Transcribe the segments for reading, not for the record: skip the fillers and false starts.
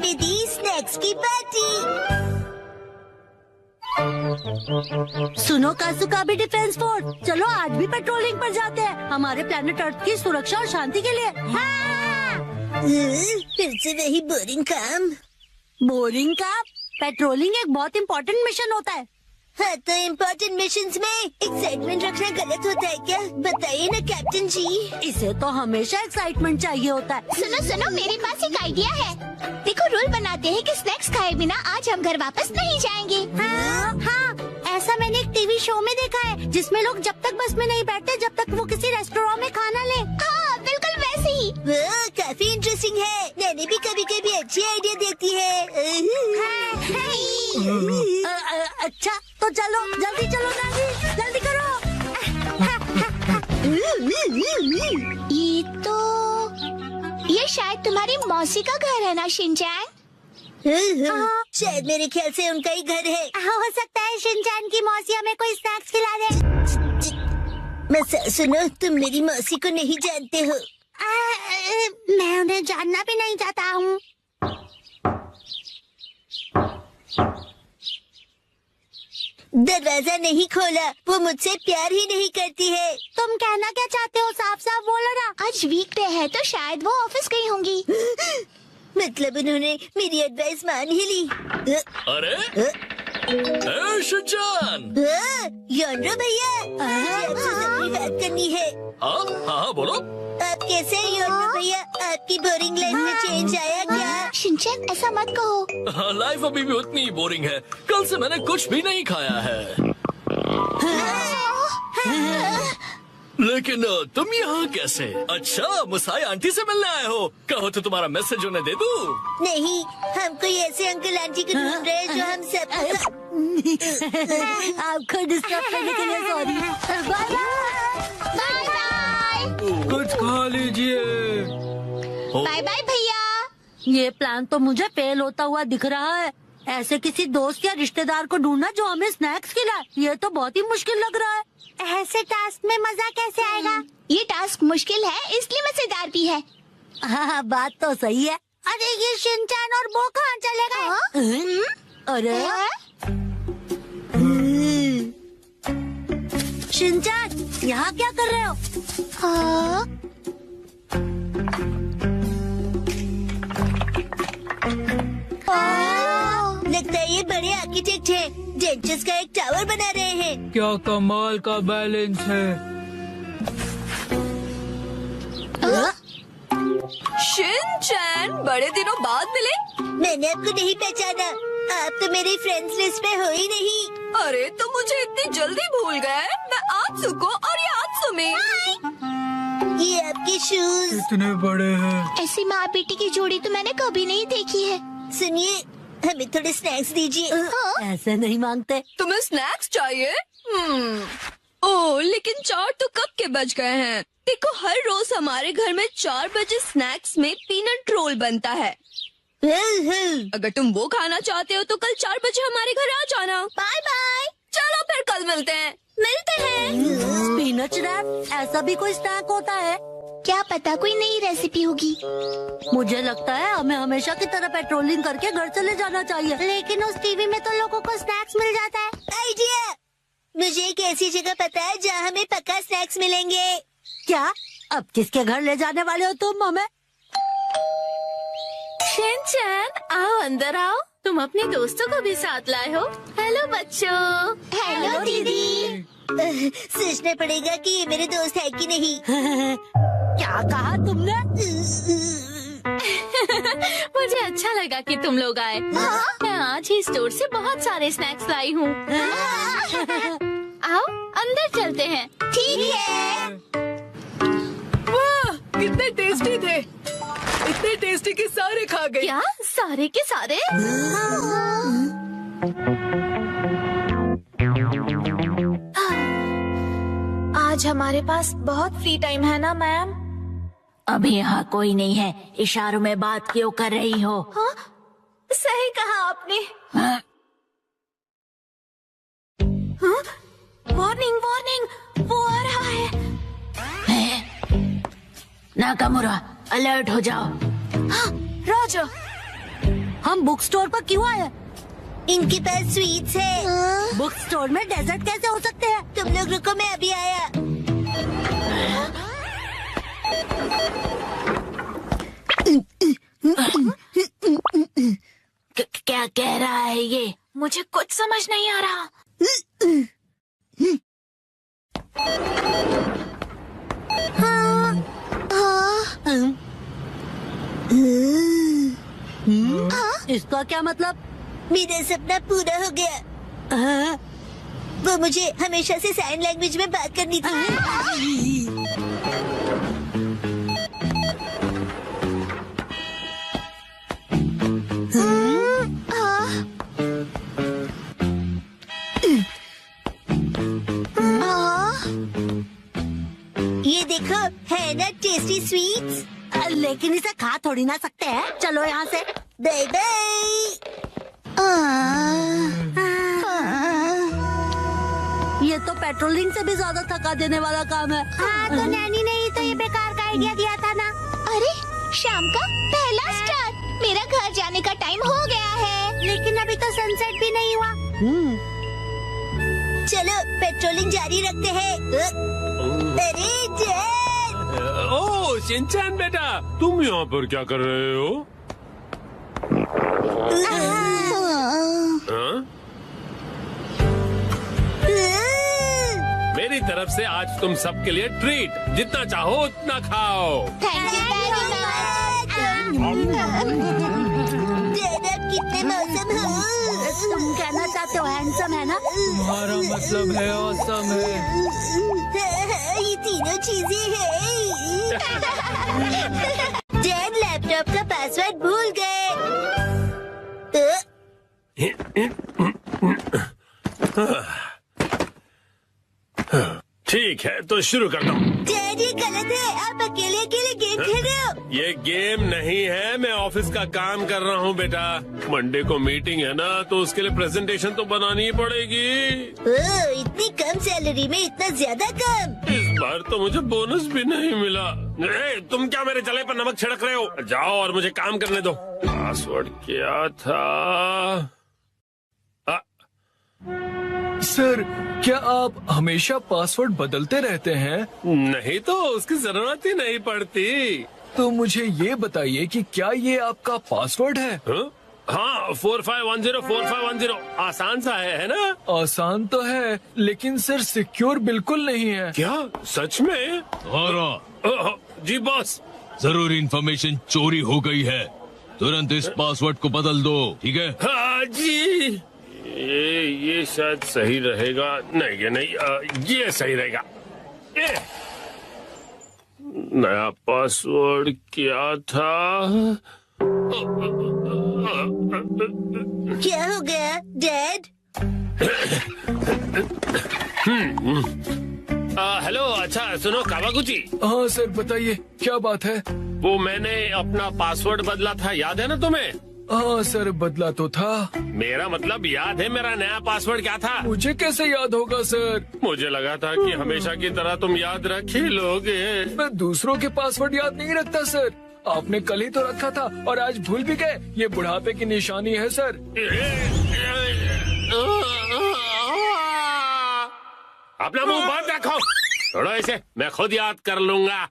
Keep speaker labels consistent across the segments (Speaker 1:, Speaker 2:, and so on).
Speaker 1: में दी स्नैक्स की पार्टी।
Speaker 2: सुनो कासुका भी डिफेंस फोर्स, चलो आज भी पेट्रोलिंग पर जाते हैं हमारे प्लेनेट अर्थ की सुरक्षा और शांति के लिए। हाँ!
Speaker 1: फिर से वही बोरिंग काम।
Speaker 2: बोरिंग काम? पेट्रोलिंग एक बहुत इम्पोर्टेंट मिशन होता है।
Speaker 1: हाँ, तो इम्पोर्टेंट मिशंस में एक्साइटमेंट रखना गलत होता है क्या? बताइए ना कैप्टन जी।
Speaker 2: इसे तो हमेशा एक्साइटमेंट चाहिए होता है।
Speaker 3: सुनो सुनो, मेरे पास एक आइडिया है। देखो, रूल बनाते हैं कि स्नैक्स खाए बिना आज हम घर वापस नहीं जाएंगे।
Speaker 2: हाँ, ऐसा मैंने एक टीवी शो में देखा है जिसमें लोग जब तक बस में नहीं बैठते जब तक वो किसी रेस्टोरेंट में खाना ले।
Speaker 3: हाँ, बिल्कुल वैसे ही।
Speaker 1: वो काफी इंटरेस्टिंग है। नैनी भी कभी कभी अच्छी आइडिया देती है।
Speaker 2: अच्छा तो चलो, जल्दी चलो नानी, जल्दी करो।
Speaker 3: ये शायद तुम्हारी मौसी का घर है ना शिनचैन?
Speaker 1: शायद मेरे ख्याल से उनका ही घर है।
Speaker 2: हो सकता है शिनचैन की मौसी हमें कोई स्नैक्स खिला दे।
Speaker 1: मैं सुनो, तुम मेरी मौसी को नहीं जानते हो।
Speaker 2: मैं उन्हें जानना भी नहीं चाहता हूँ।
Speaker 1: दरवाजा नहीं खोला, वो मुझसे प्यार ही नहीं करती है।
Speaker 2: तुम कहना क्या चाहते हो? साफ साफ बोलो ना।
Speaker 3: आज वीकडे है तो शायद वो ऑफिस गई होंगी।
Speaker 1: मतलब उन्होंने मेरी एडवाइस मान ही ली।
Speaker 4: अरे शिनचैन,
Speaker 1: योनरो भैया, मुझे आपसे जरूरी बात करनी है।
Speaker 4: हाँ बोलो।
Speaker 1: आप कैसे हैं योनरो भैया? आपकी बोरिंग लाइफ में चेंज आया क्या?
Speaker 3: शिनचैन, ऐसा मत कहो।
Speaker 4: लाइफ अभी भी उतनी बोरिंग है। कल से मैंने कुछ भी नहीं खाया है। लेकिन तुम यहाँ कैसे? अच्छा, मुसाई आंटी से मिलने आए हो? कहो तो तुम्हारा मैसेज उन्हें दे दूँ?
Speaker 1: नहीं, हम कोई ऐसे अंकल आंटी को ढूंढ रहे हैं जो हम सब।
Speaker 2: आपको डिस्टर्ब करने के लिए सॉरी। Bye
Speaker 3: bye bye.
Speaker 5: कुछ खा लीजिए।
Speaker 3: बाय बाय भैया।
Speaker 2: ये प्लान तो मुझे फेल होता हुआ दिख रहा है। ऐसे किसी दोस्त या रिश्तेदार को ढूंढना जो हमें स्नैक्स खिलाए, ये तो बहुत ही मुश्किल लग रहा है। ऐसे टास्क में मजा कैसे आएगा?
Speaker 3: ये टास्क मुश्किल है इसलिए मजेदार भी है।
Speaker 2: हाँ, बात तो सही है। अरे ये शिनचैन और वो कहाँ चले गए? अरे शिनचैन, यहाँ क्या कर रहे हो?
Speaker 3: हाँ?
Speaker 1: लगता है ये बड़े आर्किटेक्ट हैं। डेंचर्स का एक टावर बना रहे हैं।
Speaker 5: क्या कमाल का बैलेंस है।
Speaker 6: शिनचैन, बड़े दिनों बाद मिले।
Speaker 1: मैंने आपको नहीं पहचाना। आप तो मेरी फ्रेंड्स लिस्ट में हो ही नहीं।
Speaker 6: अरे तो मुझे इतनी जल्दी भूल गए। मैं आत्सुको और ये आत्सुमी।
Speaker 1: ये आपके शूज।
Speaker 5: इतने बड़े हैं।
Speaker 3: ऐसी माँ बेटी की जोड़ी तो मैंने कभी नहीं देखी है।
Speaker 1: सुनिए, हमें थोड़े स्नैक्स दीजिए।
Speaker 2: ऐसे नहीं मांगते।
Speaker 6: तुम्हें स्नैक्स चाहिए? ओह, लेकिन 4 तो कब के बज गए हैं। देखो, हर रोज हमारे घर में 4 बजे स्नैक्स में पीनट रोल बनता है। अगर तुम वो खाना चाहते हो तो कल 4 बजे हमारे घर आ जाना।
Speaker 3: Bye bye.
Speaker 6: चलो फिर कल मिलते हैं।
Speaker 3: मिलते हैं।
Speaker 2: स्पिनच रैप, ऐसा भी कोई स्नैक होता है?
Speaker 3: क्या पता कोई नई रेसिपी होगी।
Speaker 2: मुझे लगता है हमें हमेशा की तरह पेट्रोलिंग करके घर चले जाना चाहिए। लेकिन उस टीवी में तो लोगों को स्नैक्स मिल जाता है।
Speaker 1: आइडिया! मुझे एक ऐसी जगह पता है जहाँ हमें पक्का स्नैक्स मिलेंगे।
Speaker 2: क्या? अब किसके घर ले जाने वाले हो तुम हमें?
Speaker 6: शिनचैन, आओ अंदर आओ। तुम अपने दोस्तों को भी साथ लाए हो। हेलो बच्चों।
Speaker 3: हेलो दीदी।
Speaker 1: सोचना पड़ेगा कि ये मेरे दोस्त है कि नहीं।
Speaker 2: क्या कहा तुमने?
Speaker 6: मुझे अच्छा लगा कि तुम लोग आए। मैं आज ही स्टोर से बहुत सारे स्नैक्स लाई हूँ। आओ अंदर चलते हैं।
Speaker 3: ठीक है।
Speaker 6: वाह, कितने टेस्टी थे। इतने टेस्टी कि सारे खा गए। क्या सारे के सारे?
Speaker 7: आज हमारे पास बहुत फ्री टाइम है ना मैम?
Speaker 2: अभी यहाँ कोई नहीं है। इशारों में बात क्यों कर रही हो?
Speaker 7: हाँ? सही कहा आपने।
Speaker 2: हाँ?
Speaker 7: हाँ? वार्निंग वार्निंग, वो आ रहा है।
Speaker 2: नाकामुरा, अलर्ट हो जाओ।
Speaker 7: हाँ, रॉजर।
Speaker 2: हम बुक स्टोर पर क्यों आए?
Speaker 1: इनके पास स्वीट्स है।
Speaker 2: बुक स्टोर में डेजर्ट कैसे हो सकते हैं?
Speaker 1: तुम लोग रुको, मैं अभी आया।
Speaker 2: क्या कह रहा है ये?
Speaker 7: मुझे कुछ समझ नहीं आ रहा।
Speaker 2: इसका क्या मतलब?
Speaker 1: मेरा सपना पूरा हो गया।
Speaker 2: हाँ?
Speaker 1: वो मुझे हमेशा से साइन लैंग्वेज में बात करनी थी। ये देखो, है ना टेस्टी स्वीट्स।
Speaker 2: लेकिन इसे खा थोड़ी ना सकते हैं। चलो यहाँ से।
Speaker 1: Bye bye.
Speaker 2: ये तो पेट्रोलिंग से भी ज्यादा थका देने वाला काम है।
Speaker 1: हाँ, तो नैनी ने ही तो ये बेकार का आइडिया दिया था ना।
Speaker 3: अरे शाम का पहला स्टार्ट। मेरा घर जाने का टाइम हो गया है।
Speaker 1: लेकिन अभी तो सनसेट भी नहीं हुआ। चलो पेट्रोलिंग जारी रखते हैं। अरे जेड!
Speaker 8: ओह शिनचैन बेटा, तुम यहाँ पर क्या कर रहे हो? हाँ? मेरी तरफ से आज तुम सबके लिए ट्रीट, जितना चाहो उतना खाओ।
Speaker 3: Thank you very much.
Speaker 1: Z, आप कितने मौसम हो।
Speaker 2: तुम कहना चाहते हो हैंडसम है ना?
Speaker 5: तुम्हारा मतलब है ऑसम है।
Speaker 1: ये तीनों चीजें हैं। जेड लैपटॉप का पासवर्ड भूल गए।
Speaker 8: ठीक है, तो शुरू करता हूँ।
Speaker 1: जेड, ये गलत है। आप अकेले अकेले गेम खेल रहे हो।
Speaker 8: ये गेम नहीं है, मैं ऑफिस का काम कर रहा हूँ बेटा। मंडे को मीटिंग है ना, तो उसके लिए प्रेजेंटेशन तो बनानी ही पड़ेगी।
Speaker 1: इतनी कम सैलरी में इतना ज्यादा काम।
Speaker 8: इस बार तो मुझे बोनस भी नहीं मिला। तुम क्या मेरे जले पर नमक छिड़क रहे हो? जाओ और मुझे काम करने दो। पासवर्ड क्या था?
Speaker 5: सर, क्या आप हमेशा पासवर्ड बदलते रहते हैं?
Speaker 8: नहीं तो उसकी जरूरत ही नहीं पड़ती।
Speaker 5: तो मुझे ये बताइए कि क्या ये आपका पासवर्ड है?
Speaker 8: हाँ, 4510 आसान सा है ना?
Speaker 5: आसान तो है, लेकिन सर सिक्योर बिल्कुल नहीं है।
Speaker 8: क्या सच में? जी बॉस।
Speaker 9: जरूरी इंफॉर्मेशन चोरी हो गई है, तुरंत इस पासवर्ड को बदल दो, ठीक है?
Speaker 8: हाँ जी। ये शायद सही रहेगा। नहीं, ये नहीं, ये सही रहेगा। नया पासवर्ड क्या था?
Speaker 1: क्या हो गया डैड?
Speaker 8: हेलो, अच्छा सुनो कावागुची।
Speaker 5: हाँ सर, बताइए क्या बात है?
Speaker 8: वो मैंने अपना पासवर्ड बदला था, याद है ना तुम्हें?
Speaker 5: हाँ सर, बदला तो था।
Speaker 8: मेरा मतलब याद है मेरा नया पासवर्ड क्या था?
Speaker 5: मुझे कैसे याद होगा सर?
Speaker 8: मुझे लगा था कि हमेशा की तरह तुम याद रख ही लोगे।
Speaker 5: मैं दूसरों के पासवर्ड याद नहीं रखता सर। आपने कल ही तो रखा था और आज भूल भी गए। ये बुढ़ापे की निशानी है सर।
Speaker 8: अपना मुंह बंद रखो। छोड़ो इसे, मैं खुद याद कर लूंगा।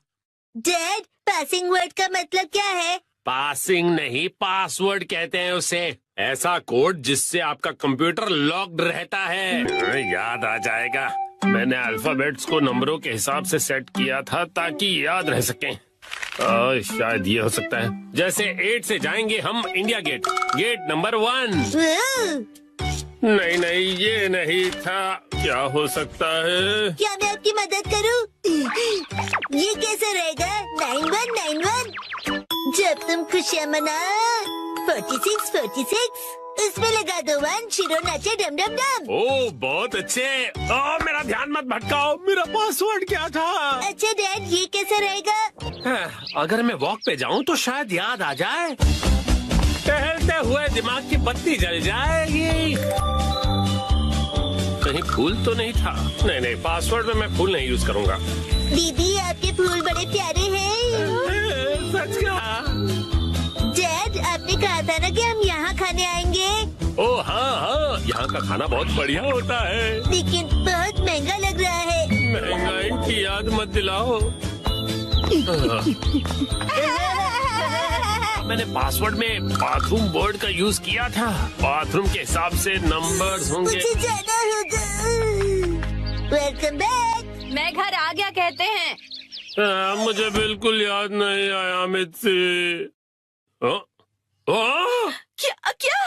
Speaker 1: डैड, पासिंग वर्ड का मतलब क्या है?
Speaker 8: पासिंग नहीं, पासवर्ड कहते हैं उसे। ऐसा कोड जिससे आपका कंप्यूटर लॉक्ड रहता है। याद आ जाएगा। मैंने अल्फाबेट्स को नंबरों के हिसाब से सेट किया था ताकि याद रह सकें। शायद ये हो सकता है। जैसे 8 से जाएंगे हम इंडिया गेट, गेट नंबर 1। नहीं नहीं, ये नहीं था। क्या हो सकता है?
Speaker 1: क्या मैं आपकी मदद करूं? ये कैसे रहेगा? 9191। जब तुम खुशियाँ मना 46 इसमें लगा दो 1, शिरो नाचे डम डम डम।
Speaker 8: ओह बहुत अच्छे। मेरा ध्यान मत भटकाओ। मेरा पासवर्ड क्या था?
Speaker 1: अच्छा डैड, ये कैसे रहेगा?
Speaker 8: अगर मैं वॉक पे जाऊं तो शायद याद आ जाए। टहलते हुए दिमाग की बत्ती जल जाएगी। कहीं फूल तो नहीं था? नहीं, पासवर्ड में मैं फूल नहीं यूज करूंगा।
Speaker 1: दीदी, आपके फूल बड़े प्यारे हैं।
Speaker 8: सच कहा।
Speaker 1: डैड, आपने कहा था ना कि हम यहाँ खाने आएंगे,
Speaker 8: ओ हाँ हाँ, यहाँ का खाना बहुत बढ़िया होता है।
Speaker 1: लेकिन बहुत महंगा लग रहा है।
Speaker 8: महंगाई की याद मत दिलाओ। मैंने पासवर्ड में बाथरूम बोर्ड का यूज किया था। बाथरूम के हिसाब से नंबर्स होंगे।
Speaker 1: मुझे जाना होगा। Welcome back.
Speaker 6: मैं घर आ गया कहते हैं।
Speaker 8: मुझे बिल्कुल याद नहीं आया मित्सी।
Speaker 6: क्या क्या?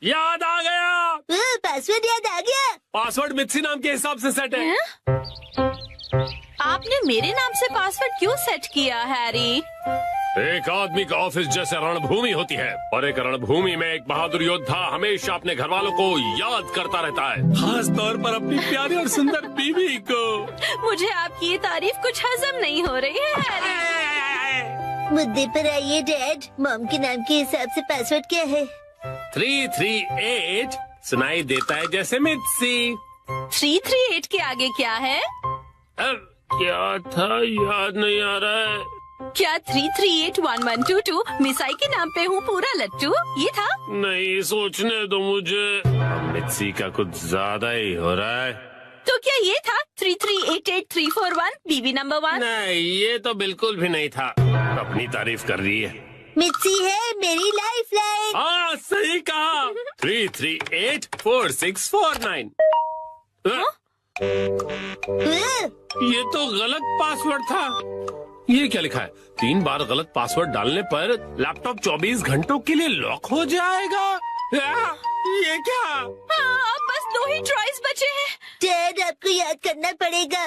Speaker 8: याद आ गया।
Speaker 1: पासवर्ड याद आ गया।
Speaker 8: पासवर्ड मित्सी नाम के हिसाब से सेट है।
Speaker 6: आपने मेरे नाम से पासवर्ड क्यों सेट किया हैरी?
Speaker 8: एक आदमी का ऑफिस जैसे रणभूमि होती है, और एक रणभूमि में एक बहादुर योद्धा हमेशा अपने घर वालों को याद करता रहता है, खास तौर पर अपनी प्यारी और सुंदर बीवी को।
Speaker 6: मुझे आपकी ये तारीफ कुछ हजम नहीं हो रही है हैरी।
Speaker 1: मुद्दे पर आइए डैड। मॉम के नाम के हिसाब से पासवर्ड क्या है?
Speaker 8: 338 सुनाई देता है जैसे मित्सी।
Speaker 6: 338 के आगे क्या है?
Speaker 8: अब क्या था याद नहीं आ रहा है।
Speaker 6: क्या 3381122 मिसाई के नाम पे हूँ पूरा लट्टू, ये था?
Speaker 8: नहीं, सोचने दो मुझे। मित्सी का कुछ ज्यादा ही हो रहा है।
Speaker 6: तो क्या ये था 3388341 बीवी नंबर 1?
Speaker 8: नहीं, ये तो बिल्कुल भी नहीं था। अपनी तारीफ कर रही है।
Speaker 1: मिर्ची है मेरी लाइफ लाइन।
Speaker 8: हाँ सही कहा। 3384649। ये तो गलत पासवर्ड था। ये क्या लिखा है? 3 बार गलत पासवर्ड डालने पर लैपटॉप 24 घंटों के लिए लॉक हो जाएगा। ये क्या?
Speaker 6: हाँ, अब बस 2 ही चॉइस बचे हैं।
Speaker 1: डैड आपको याद करना पड़ेगा।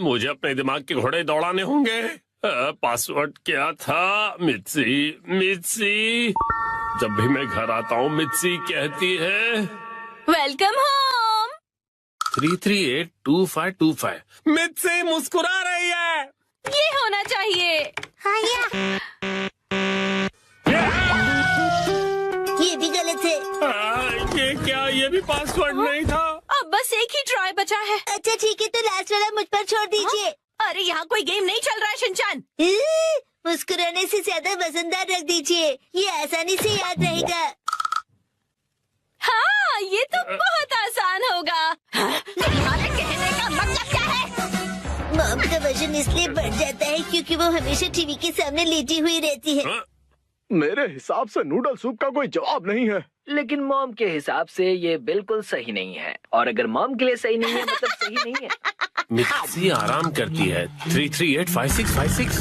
Speaker 8: मुझे अपने दिमाग के घोड़े दौड़ाने होंगे। पासवर्ड क्या था? मित्सी। जब भी मैं घर आता हूँ मित्सी कहती है
Speaker 6: वेलकम होम।
Speaker 8: 3382525। मित्सी मुस्कुरा रही है।
Speaker 6: ये होना चाहिए।
Speaker 1: ये भी गलत है।
Speaker 8: ये क्या? ये भी पासवर्ड नहीं था।
Speaker 6: अब बस एक ही ट्राई बचा है।
Speaker 1: अच्छा ठीक है, तो लास्ट वाला मुझ पर छोड़ दीजिए।
Speaker 6: अरे यहाँ कोई गेम नहीं चल रहा है शिनचान।
Speaker 1: मुस्कुराने से ज्यादा वजनदार रख दीजिए, ये आसानी से याद रहेगा।
Speaker 6: हाँ, ये तो बहुत आसान होगा। तुम्हारे कहने का मतलब क्या है?
Speaker 1: मॉम का वजन इसलिए बढ़ जाता है क्योंकि वो हमेशा टीवी के सामने लेटी हुई रहती है।
Speaker 10: मेरे हिसाब से नूडल सूप का कोई जवाब नहीं है।
Speaker 11: लेकिन मॉम के हिसाब से ये बिल्कुल सही नहीं है, और अगर मॉम के लिए सही नहीं है मतलब सही नहीं है।
Speaker 8: मित्सी आराम करती है। 3385656।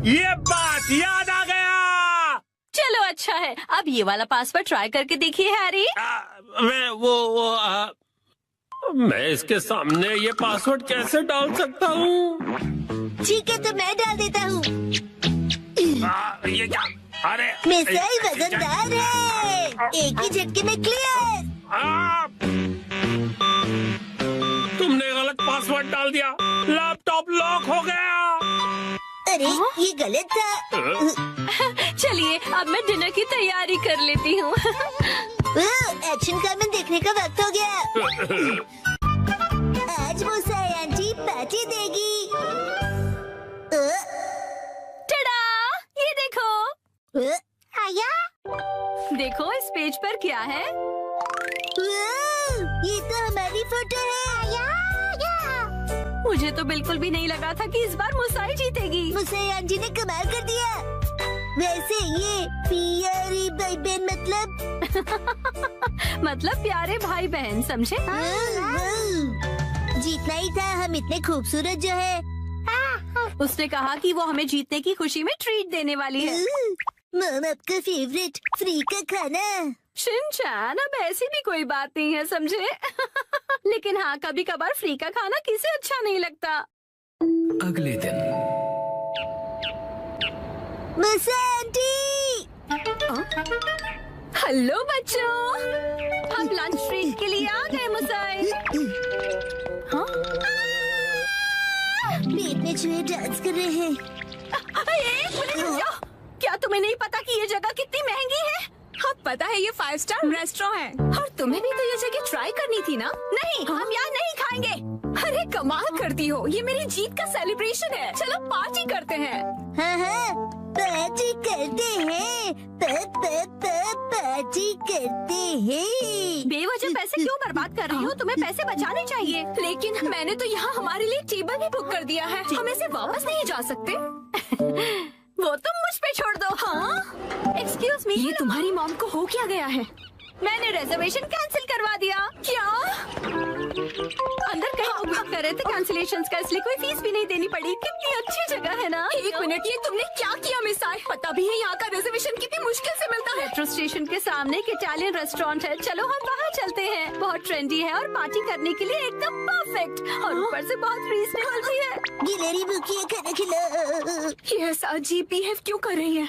Speaker 8: ये बात याद आ गया।
Speaker 6: चलो अच्छा है, अब ये वाला पासवर्ड ट्राई करके देखिए हैरी।
Speaker 8: मैं इसके सामने ये पासवर्ड कैसे डाल सकता हूँ?
Speaker 1: ठीक है, तो मैं डाल देता हूँ।
Speaker 8: ये क्या? अरे
Speaker 1: मिसाई वजनदार है, एक ही झटके में क्लियर।
Speaker 8: तुमने गलत पासवर्ड डाल दिया। लैपटॉप लॉक हो गया।
Speaker 1: अरे ये गलत था।
Speaker 6: चलिए अब मैं डिनर की तैयारी कर लेती हूँ।
Speaker 1: एक्शन कमेंट देखने का वक्त हो गया। आज मुसाई आंटी पार्टी देगी।
Speaker 6: टड़ा, ये देखो।
Speaker 1: आया?
Speaker 6: देखो इस पेज पर क्या है?
Speaker 1: ये तो हमारी फोटो है।
Speaker 6: मुझे तो बिल्कुल भी नहीं लगा था कि इस बार मुसाई जीतेगी।
Speaker 1: मुसाई आंटी ने कमाल कर दिया। वैसे ये प्यारे भाई बहन
Speaker 6: मतलब प्यारे भाई बहन, समझे?
Speaker 1: जीतना ही था, हम इतने खूबसूरत जो है।
Speaker 6: उसने कहा कि वो हमें जीतने की खुशी में ट्रीट देने वाली है।
Speaker 1: मॉम आपका फेवरेट फ्री का खाना।
Speaker 6: शिनचैन, अब ऐसी भी कोई बात नहीं है, समझे? लेकिन हाँ, कभी कभार फ्री का खाना किसे अच्छा नहीं लगता।
Speaker 5: अगले दिन
Speaker 1: मुसाई आंटी।
Speaker 6: हेलो बच्चों, हम लंच ब्रेक के लिए आ गए मुसाई। हाँ?
Speaker 1: पेट में चूहे डांस कर रहे हैं।
Speaker 6: एक मिनट रुक जाओ। क्या तुम्हें नहीं पता कि ये जगह कितनी महंगी है? हाँ पता है, ये 5 स्टार रेस्टोरेंट है, और तुम्हें भी तो ये जगह ट्राई करनी थी ना? नहीं, हम यहाँ नहीं खाएंगे। अरे कमाल करती हो, ये मेरी जीत का सेलिब्रेशन है। चलो पार्टी करते हैं।
Speaker 1: हाँ हाँ, पार्टी करते हैं, पार्टी करते हैं।
Speaker 6: बेवजह पैसे क्यों बर्बाद कर रही हो? तुम्हें पैसे बचाने चाहिए। लेकिन मैंने तो यहाँ हमारे लिए टेबल भी बुक कर दिया है, हम इसे वापस नहीं जा सकते। वो तुम मुझ पे छोड़ दो। हाँ? एक्सक्यूज मी, ये तुम्हारी मॉम को हो क्या गया है? मैंने रिजर्वेशन कैंसिल करवा दिया। क्या? अंदर कहीं उपयोग कर रहे थे कैंसिलेशन का, इसलिए कोई फीस भी नहीं देनी पड़ी। कितनी अच्छी जगह है ना? एक मिनट, ये तुमने क्या किया मिस आय? पता भी है यहाँ का रिजर्वेशन कितनी मुश्किल से मिलता है। मेट्रो स्टेशन के सामने एक इटालियन रेस्टोरेंट है, चलो हम वहाँ चलते हैं। बहुत ट्रेंडी है और पार्टी करने के लिए एकदम परफेक्ट, और ऊपर से बहुत रीजनेबल भी है।
Speaker 1: गिलहरी भूखी है, खाना खिलाओ।
Speaker 6: ये ऐसा अजीब बिहेव क्यों कर रही है?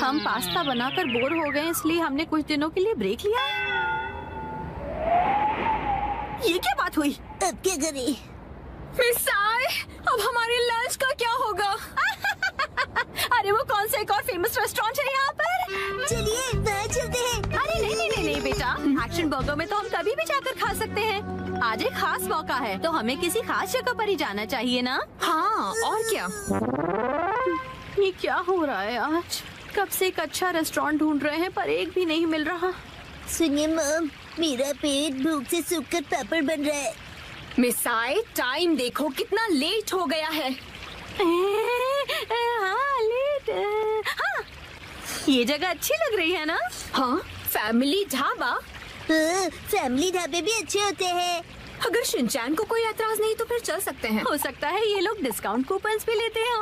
Speaker 6: हम पास्ता बनाकर बोर हो गए, इसलिए हमने कुछ दिनों के लिए ब्रेक लिया है। ये क्या बात हुई?
Speaker 1: अब क्या करें?
Speaker 6: मिस आय, अब हमारे लंच का क्या होगा? अरे वो कौन सा एक और फेमस रेस्टोरेंट है यहाँ पर?
Speaker 1: चलिए वहाँ चलते हैं।
Speaker 6: अरे नहीं बेटा, एक्शन बर्गर में तो हम कभी भी जाकर खा सकते हैं। आज एक खास मौका है, तो हमें किसी खास जगह पर ही जाना चाहिए ना? हाँ, और क्या? ये क्या हो रहा है आज? कब से एक अच्छा रेस्टोरेंट ढूंढ रहे हैं, पर एक भी नहीं मिल रहा।
Speaker 1: सुनिए मॉम, मेरा पेट भूख से सूखकर पापड़ बन रहा है।
Speaker 6: मिस आय, टाइम देखो कितना लेट हो गया है। हाँ, लेट। हाँ, ये जगह अच्छी लग रही है ना? हाँ, फैमिली ढाबा।
Speaker 1: फैमिली ढाबे भी अच्छे होते हैं।
Speaker 6: अगर शिनचैन को कोई एतराज नहीं तो फिर चल सकते हैं। हो सकता है ये लोग डिस्काउंट कूपन्स भी लेते हो।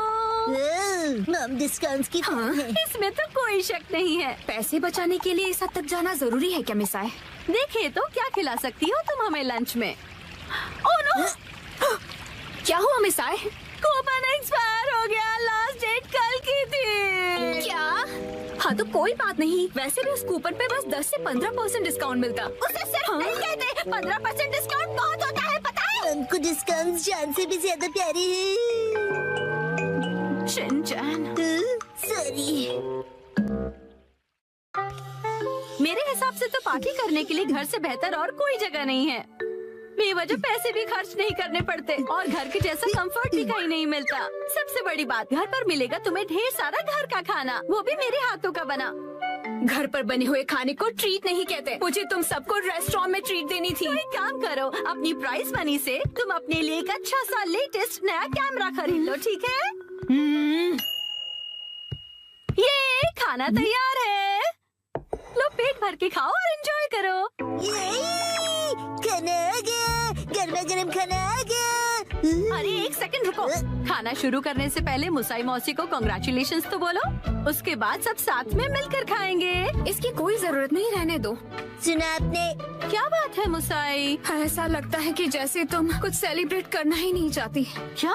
Speaker 1: मॉम डिस्काउंट्स की
Speaker 6: हाँ, इसमें तो कोई शक नहीं है। पैसे बचाने के लिए इस हद तक जाना जरूरी है क्या मिस आय? देखिए तो क्या खिला सकती हो तुम हमें लंच में? Oh no! क्या हुआ मिस आय? कूपन एक्सपायर हो गया, लास्ट डेट कल की थी। क्या? हाँ तो कोई बात नहीं, वैसे भी उस कूपन पे बस 10 से 15% डिस्काउंट मिलता। उसे सिर्फ नहीं कहते, 15% डिस्काउंट बहुत होता है, पता है?
Speaker 1: हमको डिस्काउंट जान से भी ज्यादा प्यारे हैं।
Speaker 6: Shinchan,
Speaker 1: sorry.
Speaker 6: मेरे हिसाब से तो पार्टी करने के लिए घर से बेहतर और कोई जगह नहीं है। बेवजह पैसे भी खर्च नहीं करने पड़ते और घर के जैसा कंफर्ट भी कहीं नहीं मिलता। सबसे बड़ी बात, घर पर मिलेगा तुम्हें ढेर सारा घर का खाना, वो भी मेरे हाथों का बना। घर पर बने हुए खाने को ट्रीट नहीं कहते। मुझे तुम सबको रेस्टोरेंट में ट्रीट देनी थी। एक काम करो, अपनी प्राइस मनी से तुम अपने लिए एक अच्छा सा लेटेस्ट नया कैमरा खरीद लो, ठीक है? ये खाना तैयार है, लो पेट भर के खाओ और एंजॉय करो।
Speaker 1: खाना आ गया, गर्मा गर्म खाना आ गया।
Speaker 6: अरे एक सेकंड रुको, खाना शुरू करने से पहले मुसाई मौसी को कांग्रेचुलेशंस तो बोलो, उसके बाद सब साथ में मिलकर खाएंगे। इसकी कोई जरूरत नहीं, रहने दो।
Speaker 1: सुना आपने?
Speaker 6: क्या बात है मुसाई? ऐसा लगता है कि जैसे तुम कुछ सेलिब्रेट करना ही नहीं चाहती। क्या?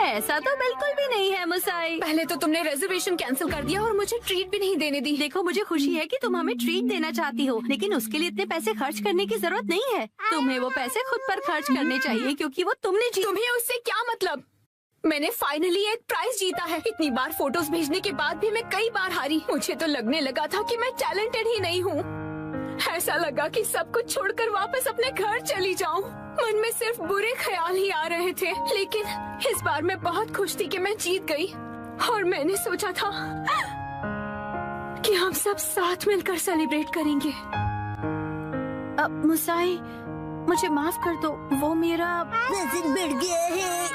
Speaker 6: ऐसा तो बिल्कुल भी नहीं है मुसाई। पहले तो तुमने रिजर्वेशन कैंसिल कर दिया और मुझे ट्रीट भी नहीं देने दी। देखो मुझे खुशी है कि तुम हमें ट्रीट देना चाहती हो, लेकिन उसके लिए इतने पैसे खर्च करने की जरूरत नहीं है। तुम्हें वो पैसे खुद पर खर्च करने चाहिए, क्योंकि वो तुमने तुम्हें उससे क्या मतलब? मैंने फाइनली एक प्राइज जीता है। इतनी बार फोटोज भेजने के बाद भी मैं कई बार हारी। मुझे तो लगने लगा था कि मैं टैलेंटेड ही नहीं हूँ। ऐसा लगा कि सब कुछ छोड़कर वापस अपने घर चली जाऊं। मन में सिर्फ बुरे ख्याल ही आ रहे थे, लेकिन इस बार मैं बहुत खुश थी कि मैं जीत गई। और मैंने सोचा था कि हम सब साथ मिलकर सेलिब्रेट करेंगे। अब मुसाई, मुझे माफ कर दो, वो मेरा
Speaker 1: वजन बढ़ गया है।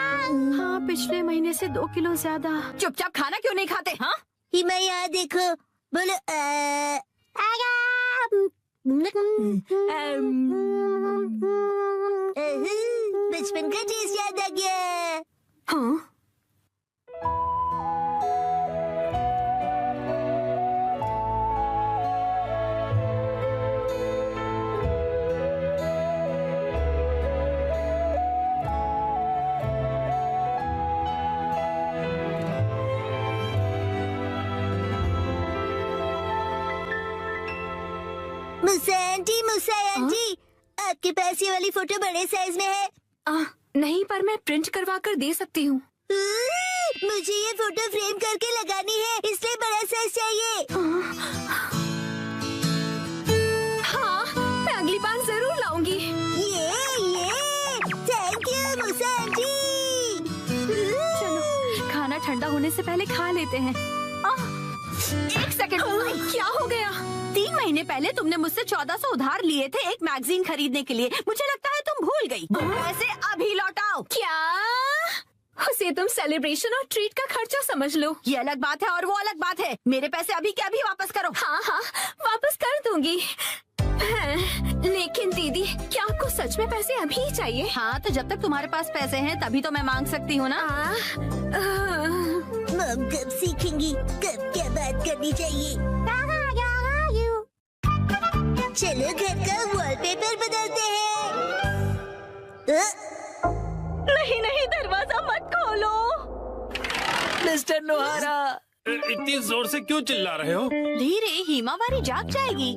Speaker 6: हाँ, पिछले महीने से 2 किलो ज्यादा। चुपचाप खाना क्यों नहीं खाते? हाँ,
Speaker 1: हिमा यहाँ देखो, बोलो बचपन का टेस्ट याद आ गया।
Speaker 6: हाँ,
Speaker 1: मुसा आंटी, आपके पास ये वाली फोटो बड़े साइज में है?
Speaker 6: नहीं, पर मैं प्रिंट करवा कर दे सकती हूँ।
Speaker 1: मुझे ये फोटो फ्रेम करके लगानी है, इसलिए बड़ा साइज चाहिए।
Speaker 6: हाँ, मैं अगली बार जरूर लाऊंगी।
Speaker 1: ये थैंक यू मुसा आंटी।
Speaker 7: ठंडा होने से पहले खा लेते हैं। एक सेकंड, क्या हो गया? 3 महीने पहले तुमने मुझसे 1400 उधार लिए थे एक मैगजीन खरीदने के लिए। मुझे लगता है तुम भूल गई। पैसे अभी लौटाओ। क्या? उसे तुम सेलिब्रेशन और ट्रीट का खर्चा समझ लो। ये अलग बात है और वो अलग बात है। मेरे पैसे अभी के अभी वापस करो। हाँ हाँ, वापस कर दूंगी। लेकिन दीदी, क्या आपको सच में पैसे अभी ही चाहिए? हाँ, तो जब तक तुम्हारे पास पैसे हैं तभी तो मैं मांग सकती हूँ ना।
Speaker 1: मॉम कब सीखेंगी कब क्या बात करनी चाहिए? चलो घर का वॉलपेपर बदलते हैं।
Speaker 7: नहीं नहीं, दरवाजा मत खोलो।
Speaker 5: मिस्टर नोहारा,
Speaker 8: इतनी जोर से क्यों चिल्ला रहे हो?
Speaker 7: धीरे, हिमावारी जाग जाएगी।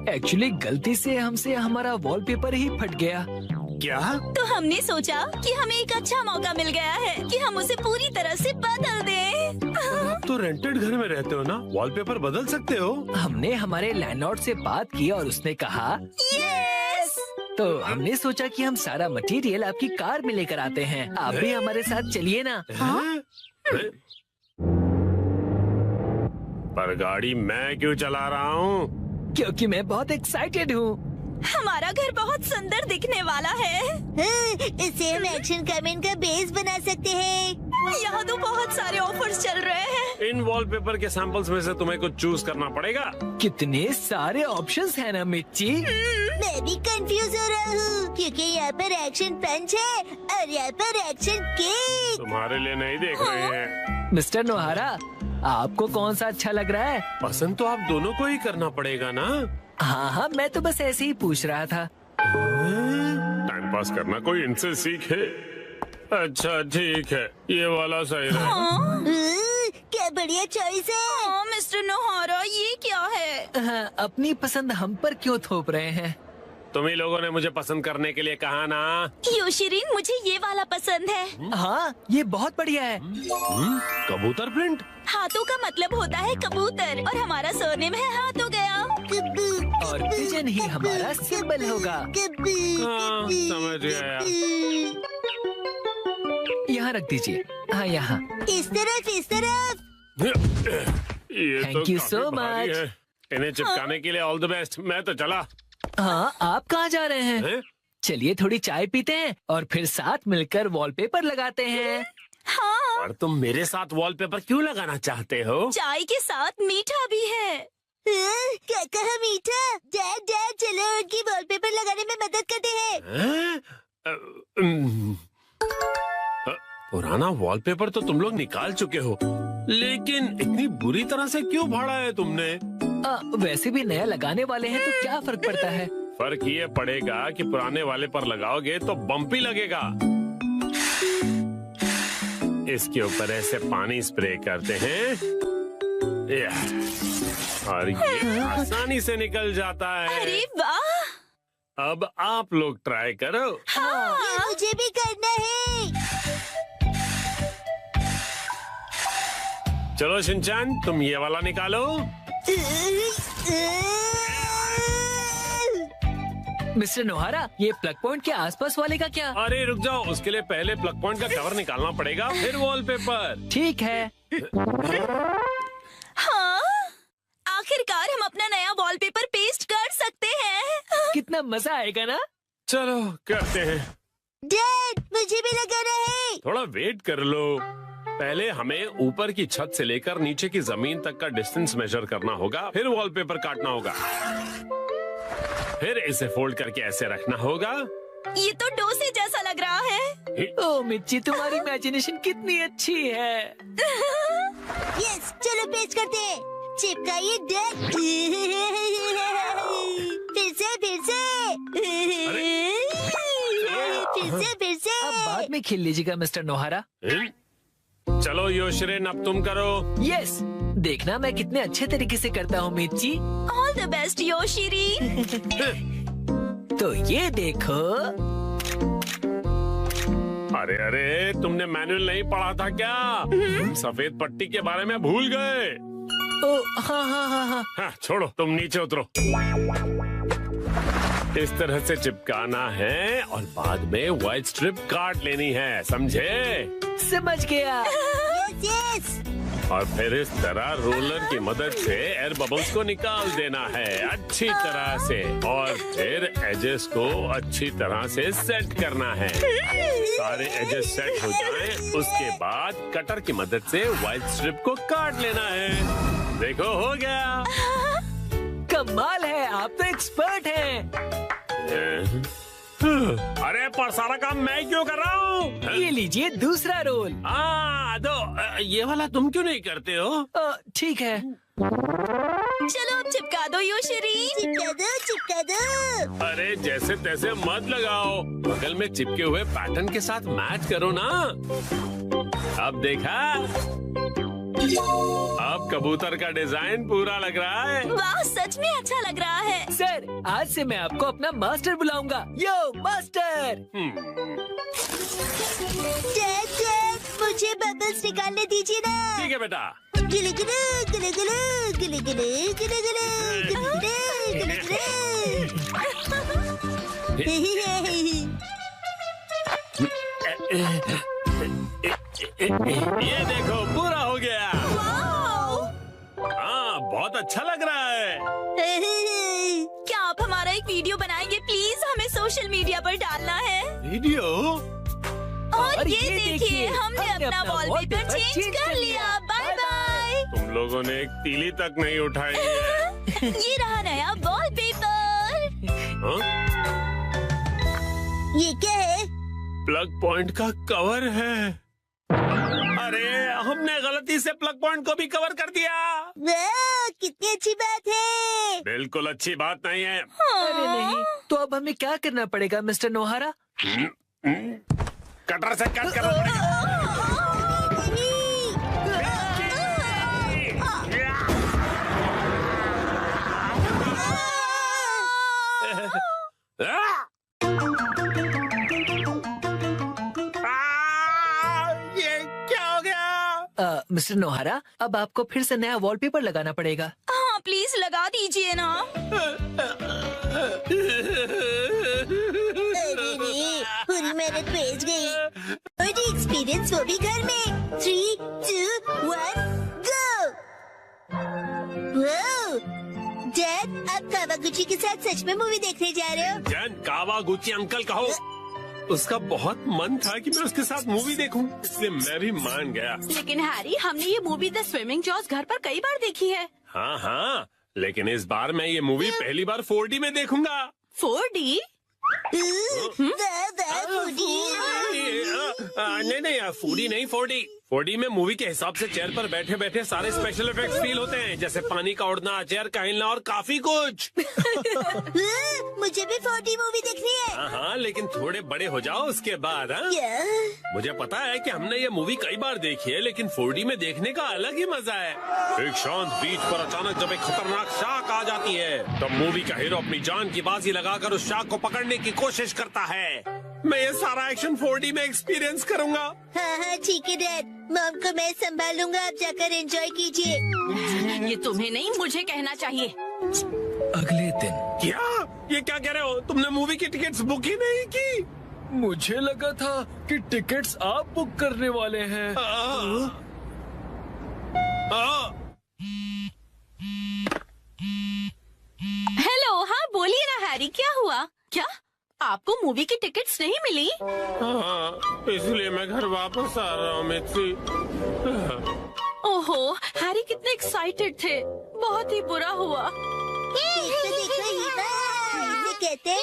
Speaker 5: एक्चुअली गलती से हमसे हमारा वॉलपेपर ही फट गया।
Speaker 8: क्या?
Speaker 6: तो हमने सोचा कि हमें एक अच्छा मौका मिल गया है कि हम उसे पूरी तरह से बदल दें।
Speaker 8: तो रेंटेड घर में रहते हो ना, वॉलपेपर बदल सकते हो।
Speaker 5: हमने हमारे लैंडलॉर्ड से बात की और उसने कहा
Speaker 6: यस।
Speaker 5: तो हमने सोचा कि हम सारा मटेरियल आपकी कार में लेकर आते हैं। आप भी हमारे साथ चलिए ना।
Speaker 8: पर गाड़ी मैं क्यों चला रहा हूँ?
Speaker 5: क्योंकि मैं बहुत एक्साइटेड हूँ।
Speaker 6: हमारा घर बहुत सुंदर दिखने वाला है।
Speaker 1: इसे हम एक्शन कमेंट का बेस बना सकते हैं।
Speaker 6: यहाँ तो बहुत सारे ऑफर्स चल रहे हैं।
Speaker 8: इन वॉलपेपर के सैंपल्स में से तुम्हें कुछ चूज करना पड़ेगा।
Speaker 5: कितने सारे ऑप्शंस हैं ना मिर्ची।
Speaker 1: मैं भी कंफ्यूज हो रहा हूँ क्योंकि यहाँ पर एक्शन पंच है और यहाँ पर एक्शन केक।
Speaker 8: तुम्हारे लिए नहीं देख रहे हैं।
Speaker 5: मिस्टर नोहारा, आपको कौन सा अच्छा लग रहा है?
Speaker 8: पसंद तो आप दोनों को ही करना पड़ेगा ना।
Speaker 5: हाँ हाँ, मैं तो बस ऐसे ही पूछ रहा था।
Speaker 8: टाइम पास करना कोई इनसे सीखे। अच्छा ठीक है, ये वाला सही रहेगा।
Speaker 1: क्या बढ़िया चॉइस है।
Speaker 6: मिस्टर नोहारा, ये क्या है?
Speaker 5: हाँ, अपनी पसंद हम पर क्यों थोप रहे हैं?
Speaker 8: तुम ही लोगों ने मुझे पसंद करने के लिए कहा ना।
Speaker 6: योशिरीन, मुझे ये वाला पसंद है।
Speaker 5: हाँ, ये बहुत बढ़िया है।
Speaker 8: कबूतर प्रिंट।
Speaker 6: हाथों का मतलब होता है कबूतर और हमारा सरनेम है हाथ हो गया।
Speaker 5: और पिजन ही हमारा सिंबल होगा।
Speaker 8: हाँ, समझ गया।
Speaker 5: यहाँ रख दीजिए। हाँ, यहाँ।
Speaker 1: इस तरफ इस तरफ।
Speaker 8: ये
Speaker 5: Thank
Speaker 8: तो
Speaker 5: you
Speaker 8: काफी
Speaker 5: so
Speaker 8: भारी
Speaker 5: much.
Speaker 8: है। इन्हें चिपकाने के लिए ऑल द बेस्ट। मैं तो चला।
Speaker 5: हाँ, आप कहाँ जा रहे हैं?
Speaker 8: हैं?
Speaker 5: चलिए थोड़ी चाय पीते हैं और फिर साथ मिलकर वॉलपेपर लगाते हैं।
Speaker 6: हाँ,
Speaker 8: और तुम मेरे साथ वॉलपेपर क्यों लगाना चाहते हो?
Speaker 6: चाय के साथ मीठा भी है।
Speaker 1: क्या कहा मीठा? डैड डैड, चलो उनकी वॉलपेपर लगाने में मदद करते हैं।
Speaker 8: हैं? पुराना वॉलपेपर तो तुम लोग निकाल चुके हो, लेकिन इतनी बुरी तरह से क्यों फाड़ा है तुमने?
Speaker 5: वैसे भी नया लगाने वाले हैं तो क्या फर्क पड़ता है?
Speaker 8: फर्क ये पड़ेगा कि पुराने वाले पर लगाओगे तो बम्पी लगेगा। इसके ऊपर ऐसे पानी स्प्रे करते हैं और ये आसानी से निकल जाता है।
Speaker 6: अरे वाह!
Speaker 8: अब आप लोग ट्राई करो।
Speaker 1: ये मुझे भी करना है।
Speaker 8: चलो शिनचैन, तुम ये वाला निकालो।
Speaker 5: मिस्टर नोहारा, ये प्लग पॉइंट के आसपास वाले का क्या?
Speaker 8: अरे रुक जाओ, उसके लिए पहले प्लग पॉइंट का कवर निकालना पड़ेगा, फिर वॉलपेपर।
Speaker 5: ठीक है।
Speaker 6: हाँ, आखिरकार हम अपना नया वॉलपेपर पेस्ट कर सकते हैं।
Speaker 5: कितना मजा आएगा ना?
Speaker 8: चलो करते हैं।
Speaker 1: डैड, मुझे भी लगाना है।
Speaker 8: थोड़ा वेट कर लो। पहले हमें ऊपर की छत से लेकर नीचे की जमीन तक का डिस्टेंस मेजर करना होगा, फिर वॉलपेपर काटना होगा, फिर इसे फोल्ड करके ऐसे रखना होगा।
Speaker 6: ये तो डोसे जैसा लग रहा है।
Speaker 5: ओ मिर्ची, तुम्हारी इमेजिनेशन कितनी अच्छी है।
Speaker 1: यस, चलो पेस्ट करते हैं। चिपकाइए डैड। फिर से फिर से।
Speaker 5: अब बाद में खेल लीजिएगा मिस्टर नोहारा।
Speaker 8: चलो योशिरिन, अब तुम करो।
Speaker 5: यस, देखना मैं कितने अच्छे तरीके से करता हूँ मिर्ची।
Speaker 6: All the best Yoshiri.
Speaker 5: तो ये देखो।
Speaker 8: अरे अरे, तुमने मैनुअल नहीं पढ़ा था क्या? तुम सफेद पट्टी के बारे में भूल गए।
Speaker 5: ओ हाँ हाँ हाँ हाँ।
Speaker 8: हाँ, छोड़ो, तुम नीचे उतरो। इस तरह से चिपकाना है और बाद में व्हाइट स्ट्रिप काट लेनी है, समझे?
Speaker 5: समझ गया।
Speaker 1: यस।
Speaker 8: और फिर इस तरह रोलर की मदद से एयर बबल्स को निकाल देना है अच्छी तरह से, और फिर एजेस को अच्छी तरह से सेट करना है। सारे एजेस सेट हो जाएं, उसके बाद कटर की मदद से व्हाइट स्ट्रिप को काट लेना है। देखो हो गया।
Speaker 11: कमाल है, आप तो एक्सपर्ट हैं।
Speaker 8: अरे पर सारा काम मैं क्यों कर रहा हूँ?
Speaker 11: ये लीजिए दूसरा रोल।
Speaker 8: दो ये वाला तुम क्यों नहीं करते हो?
Speaker 11: ठीक है।
Speaker 3: चलो अब चिपका दो योशरी।
Speaker 1: चिपका दो।
Speaker 8: अरे जैसे तैसे मत लगाओ, बगल में चिपके हुए पैटर्न के साथ मैच करो ना। अब देखा, अब कबूतर का डिजाइन पूरा लग रहा है।
Speaker 3: वाह, सच में अच्छा लग रहा है।
Speaker 11: सर, आज से मैं आपको अपना मास्टर बुलाऊंगा। यो मास्टर।
Speaker 1: डैड, मुझे बबल्स निकालने दीजिए ना।
Speaker 8: ठीक है बेटा।
Speaker 1: गिले गिले गिले गिले गिले गिले गिले गिले गिले
Speaker 8: ये देखो पूरा हो गया। हाँ, बहुत अच्छा लग रहा है।
Speaker 3: क्या आप हमारा एक वीडियो बनाएंगे प्लीज? हमें सोशल मीडिया पर डालना है।
Speaker 8: वीडियो?
Speaker 3: और ये देखिए, हमने अपना वॉलपेपर चेंज कर लिया। Bye bye.
Speaker 8: तुम लोगों ने एक तीली तक नहीं उठाई है।
Speaker 3: ये रहा नया वॉलपेपर।
Speaker 1: ये क्या है?
Speaker 8: प्लग पॉइंट का कवर है। अरे हमने गलती से प्लग पॉइंट को भी कवर कर दिया।
Speaker 1: वाह, कितनी अच्छी बात है।
Speaker 8: बिल्कुल अच्छी बात नहीं है।
Speaker 11: अरे नहीं, तो अब हमें क्या करना पड़ेगा मिस्टर नोहारा?
Speaker 8: कटर से कट करना पड़ेगा। ये क्या हो गया?
Speaker 11: मिस्टर नोहारा, अब आपको फिर से नया वॉलपेपर लगाना पड़ेगा।
Speaker 3: हाँ प्लीज लगा दीजिए ना।
Speaker 1: पूरी मेहनत बेच गई। और एक्सपीरियंस वो भी घर में। 3, 2, 1, गो। डैड, आप कावागुची के साथ सच में मूवी देखने जा रहे हो?
Speaker 8: जन कावागुची अंकल कहो। उसका बहुत मन था कि मैं उसके साथ मूवी देखूं, इसलिए मैं भी मान गया।
Speaker 7: लेकिन हैरी, हमने ये मूवी द स्विमिंग जॉस घर पर कई बार देखी है।
Speaker 8: हाँ हाँ, लेकिन इस बार मैं ये मूवी पहली बार 4D में देखूंगा।
Speaker 7: 4D?
Speaker 8: नहीं, 4D नहीं, 4D। 4D में मूवी के हिसाब से चेयर पर बैठे बैठे सारे स्पेशल इफेक्ट्स फील होते हैं, जैसे पानी का उड़ना, चेयर का हिलना और काफी कुछ।
Speaker 1: मुझे भी 4D मूवी देखनी है।
Speaker 8: हाँ हाँ, लेकिन थोड़े बड़े हो जाओ उसके बाद। हाँ, मुझे पता है कि हमने ये मूवी कई बार देखी है, लेकिन 4D में देखने का अलग ही मजा है। एक शांत बीच पर अचानक जब एक खतरनाक शार्क आ जाती है, तब मूवी का हीरो अपनी जान की बाजी लगाकर उस शार्क को पकड़ने की कोशिश करता है। मैं ये सारा एक्शन 4D में एक्सपीरियंस करूंगा।
Speaker 1: हाँ हाँ ठीक है डैड, मॉम को मैं संभालूंगा, आप जाकर एंजॉय कीजिए।
Speaker 7: ये तुम्हें नहीं, मुझे कहना चाहिए।
Speaker 5: अगले दिन।
Speaker 8: क्या? ये क्या कह रहे हो? तुमने मूवी की टिकट्स बुक ही नहीं की?
Speaker 5: मुझे लगा था कि टिकट्स आप बुक करने वाले हैं।
Speaker 7: हेलो, हाँ बोलिए ना हैरी, क्या हुआ? क्या आपको मूवी की टिकट्स नहीं मिली?
Speaker 8: हाँ, इसलिए मैं घर वापस आ रहा हूँ मित्री।
Speaker 7: ओहो, हैरी कितने एक्साइटेड थे। बहुत ही बुरा हुआ।
Speaker 1: कहते हैं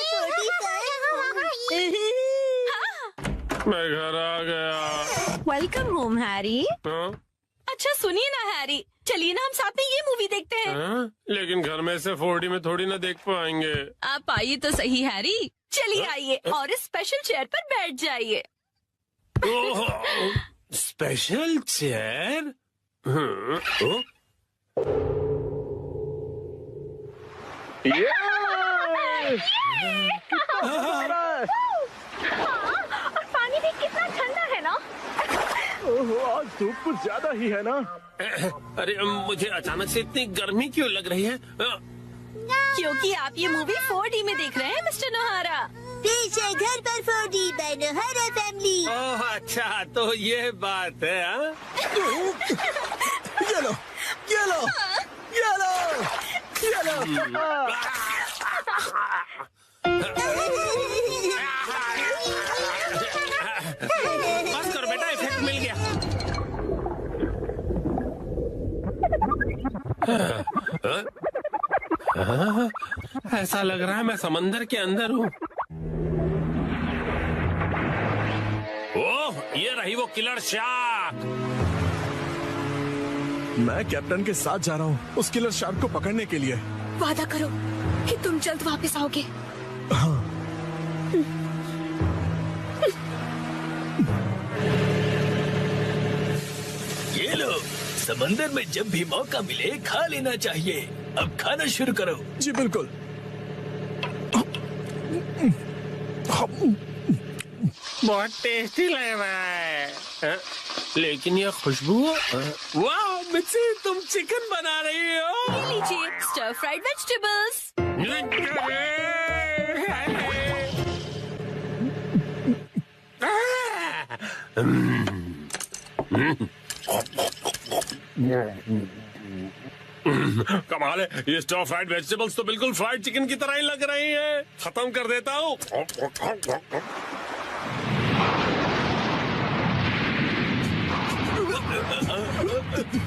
Speaker 1: 45।
Speaker 8: मैं घर आ गया।
Speaker 7: Welcome home Harry.
Speaker 8: हाँ?
Speaker 7: अच्छा सुनिए ना हैरी, चलिए ना हम साथ में ये मूवी देखते हैं।
Speaker 8: हाँ? लेकिन घर में से 4D में थोड़ी ना देख पाएंगे।
Speaker 7: आप आइए तो सही हैरी, चलिए आइए और इस स्पेशल चेयर पर बैठ जाइए।
Speaker 8: Special chair?
Speaker 7: और पानी भी कितना ठंडा है ना।
Speaker 10: ओहो, आज धूप कुछ ज्यादा ही है ना।
Speaker 8: अरे मुझे अचानक से इतनी गर्मी क्यों लग रही है?
Speaker 7: क्योंकि आप ये मूवी 4D में देख रहे हैं मिस्टर नोहारा।
Speaker 1: पेश है घर पर 4D बैनोहारा फैमिली।
Speaker 8: ओह अच्छा, तो ये बात है हाँ?
Speaker 10: ये लो, ये लो, ये लो, ये लो।
Speaker 8: बस करो बेटा, इफेक्ट मिल गया। ऐसा लग रहा है मैं समंदर के अंदर हूँ। ओह, ये रही वो किलर शार्क।
Speaker 10: मैं कैप्टन के साथ जा रहा हूँ उस किलर शार्क को पकड़ने के लिए।
Speaker 6: वादा करो कि तुम जल्द वापस आओगे।
Speaker 10: हाँ।
Speaker 4: ये लो, समंदर में जब भी मौका मिले खा लेना चाहिए। अब खाना शुरू करो।
Speaker 10: जी बिल्कुल।
Speaker 8: बहुत टेस्टी लग रहा है हाँ? लेकिन ये खुशबू, वाह मिर्ची, तुम चिकन बना रही हो।
Speaker 6: ये लीजिए स्टर फ्राइड वेजिटेबल्स।
Speaker 8: कमाल है, ये स्टर फ्राइड वेजिटेबल्स तो बिल्कुल फ्राइड चिकन की तरह ही लग रही है। खत्म कर देता हूँ।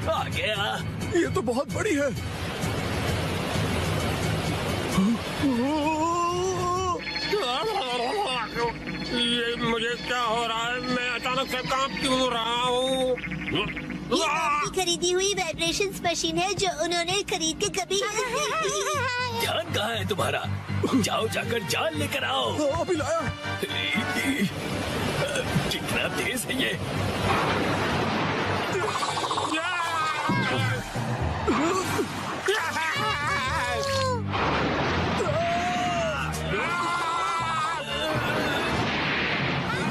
Speaker 4: आ गया।
Speaker 10: ये तो बहुत बड़ी है।
Speaker 8: ये मुझे क्या हो रहा है? मैं अचानक से कांप क्यों रहा हूँ?
Speaker 1: ये आपकी खरीदी हुई वाइब्रेशंस मशीन है जो उन्होंने खरीद के कभी
Speaker 4: ध्यान कहाँ है तुम्हारा? जाओ जाकर जाल लेकर आओ।
Speaker 10: अभी लाया।
Speaker 4: कितना तेज है ये।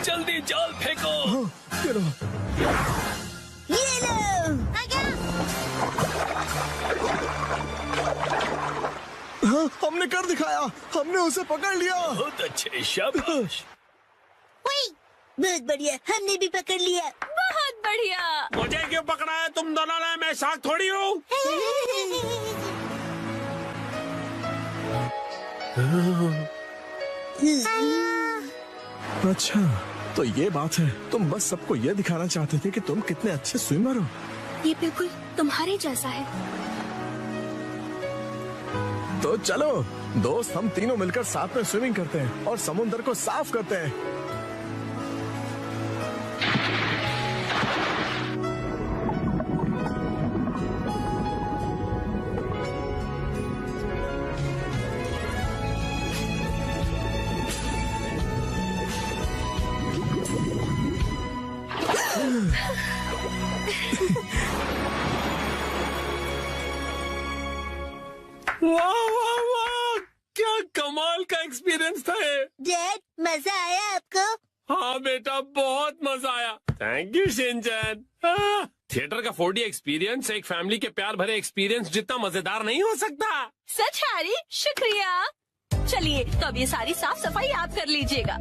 Speaker 4: जल्दी जाल फेंको।
Speaker 10: ये लो।
Speaker 1: ये लो।
Speaker 10: हाँ, हमने कर दिखाया। हमने उसे पकड़ लिया।
Speaker 4: बहुत अच्छे, शाबाश।
Speaker 1: बहुत बढ़िया, हमने भी पकड़ लिया।
Speaker 6: बहुत बढ़िया।
Speaker 8: मुझे क्यों पकड़ा है तुम दोनों ने? मैं शार्क थोड़ी हूँ।
Speaker 10: अच्छा, तो ये बात है। तुम बस सबको ये दिखाना चाहते थे कि तुम कितने अच्छे स्विमर हो।
Speaker 6: ये बिल्कुल तुम्हारे जैसा है।
Speaker 10: तो चलो दोस्त, हम तीनों मिलकर साथ में स्विमिंग करते हैं और समुद्र को साफ करते हैं।
Speaker 8: वाह वाह वाह, क्या कमाल का एक्सपीरियंस था ये।
Speaker 1: डैड, मजा आया आपको?
Speaker 8: हाँ बेटा, बहुत मजा आया। Thank you Shinchan. थिएटर का 4D एक्सपीरियंस एक फैमिली के प्यार भरे एक्सपीरियंस जितना मजेदार नहीं हो सकता।
Speaker 6: सच हैरी, शुक्रिया। चलिए तो अब ये सारी साफ सफाई आप कर लीजिएगा।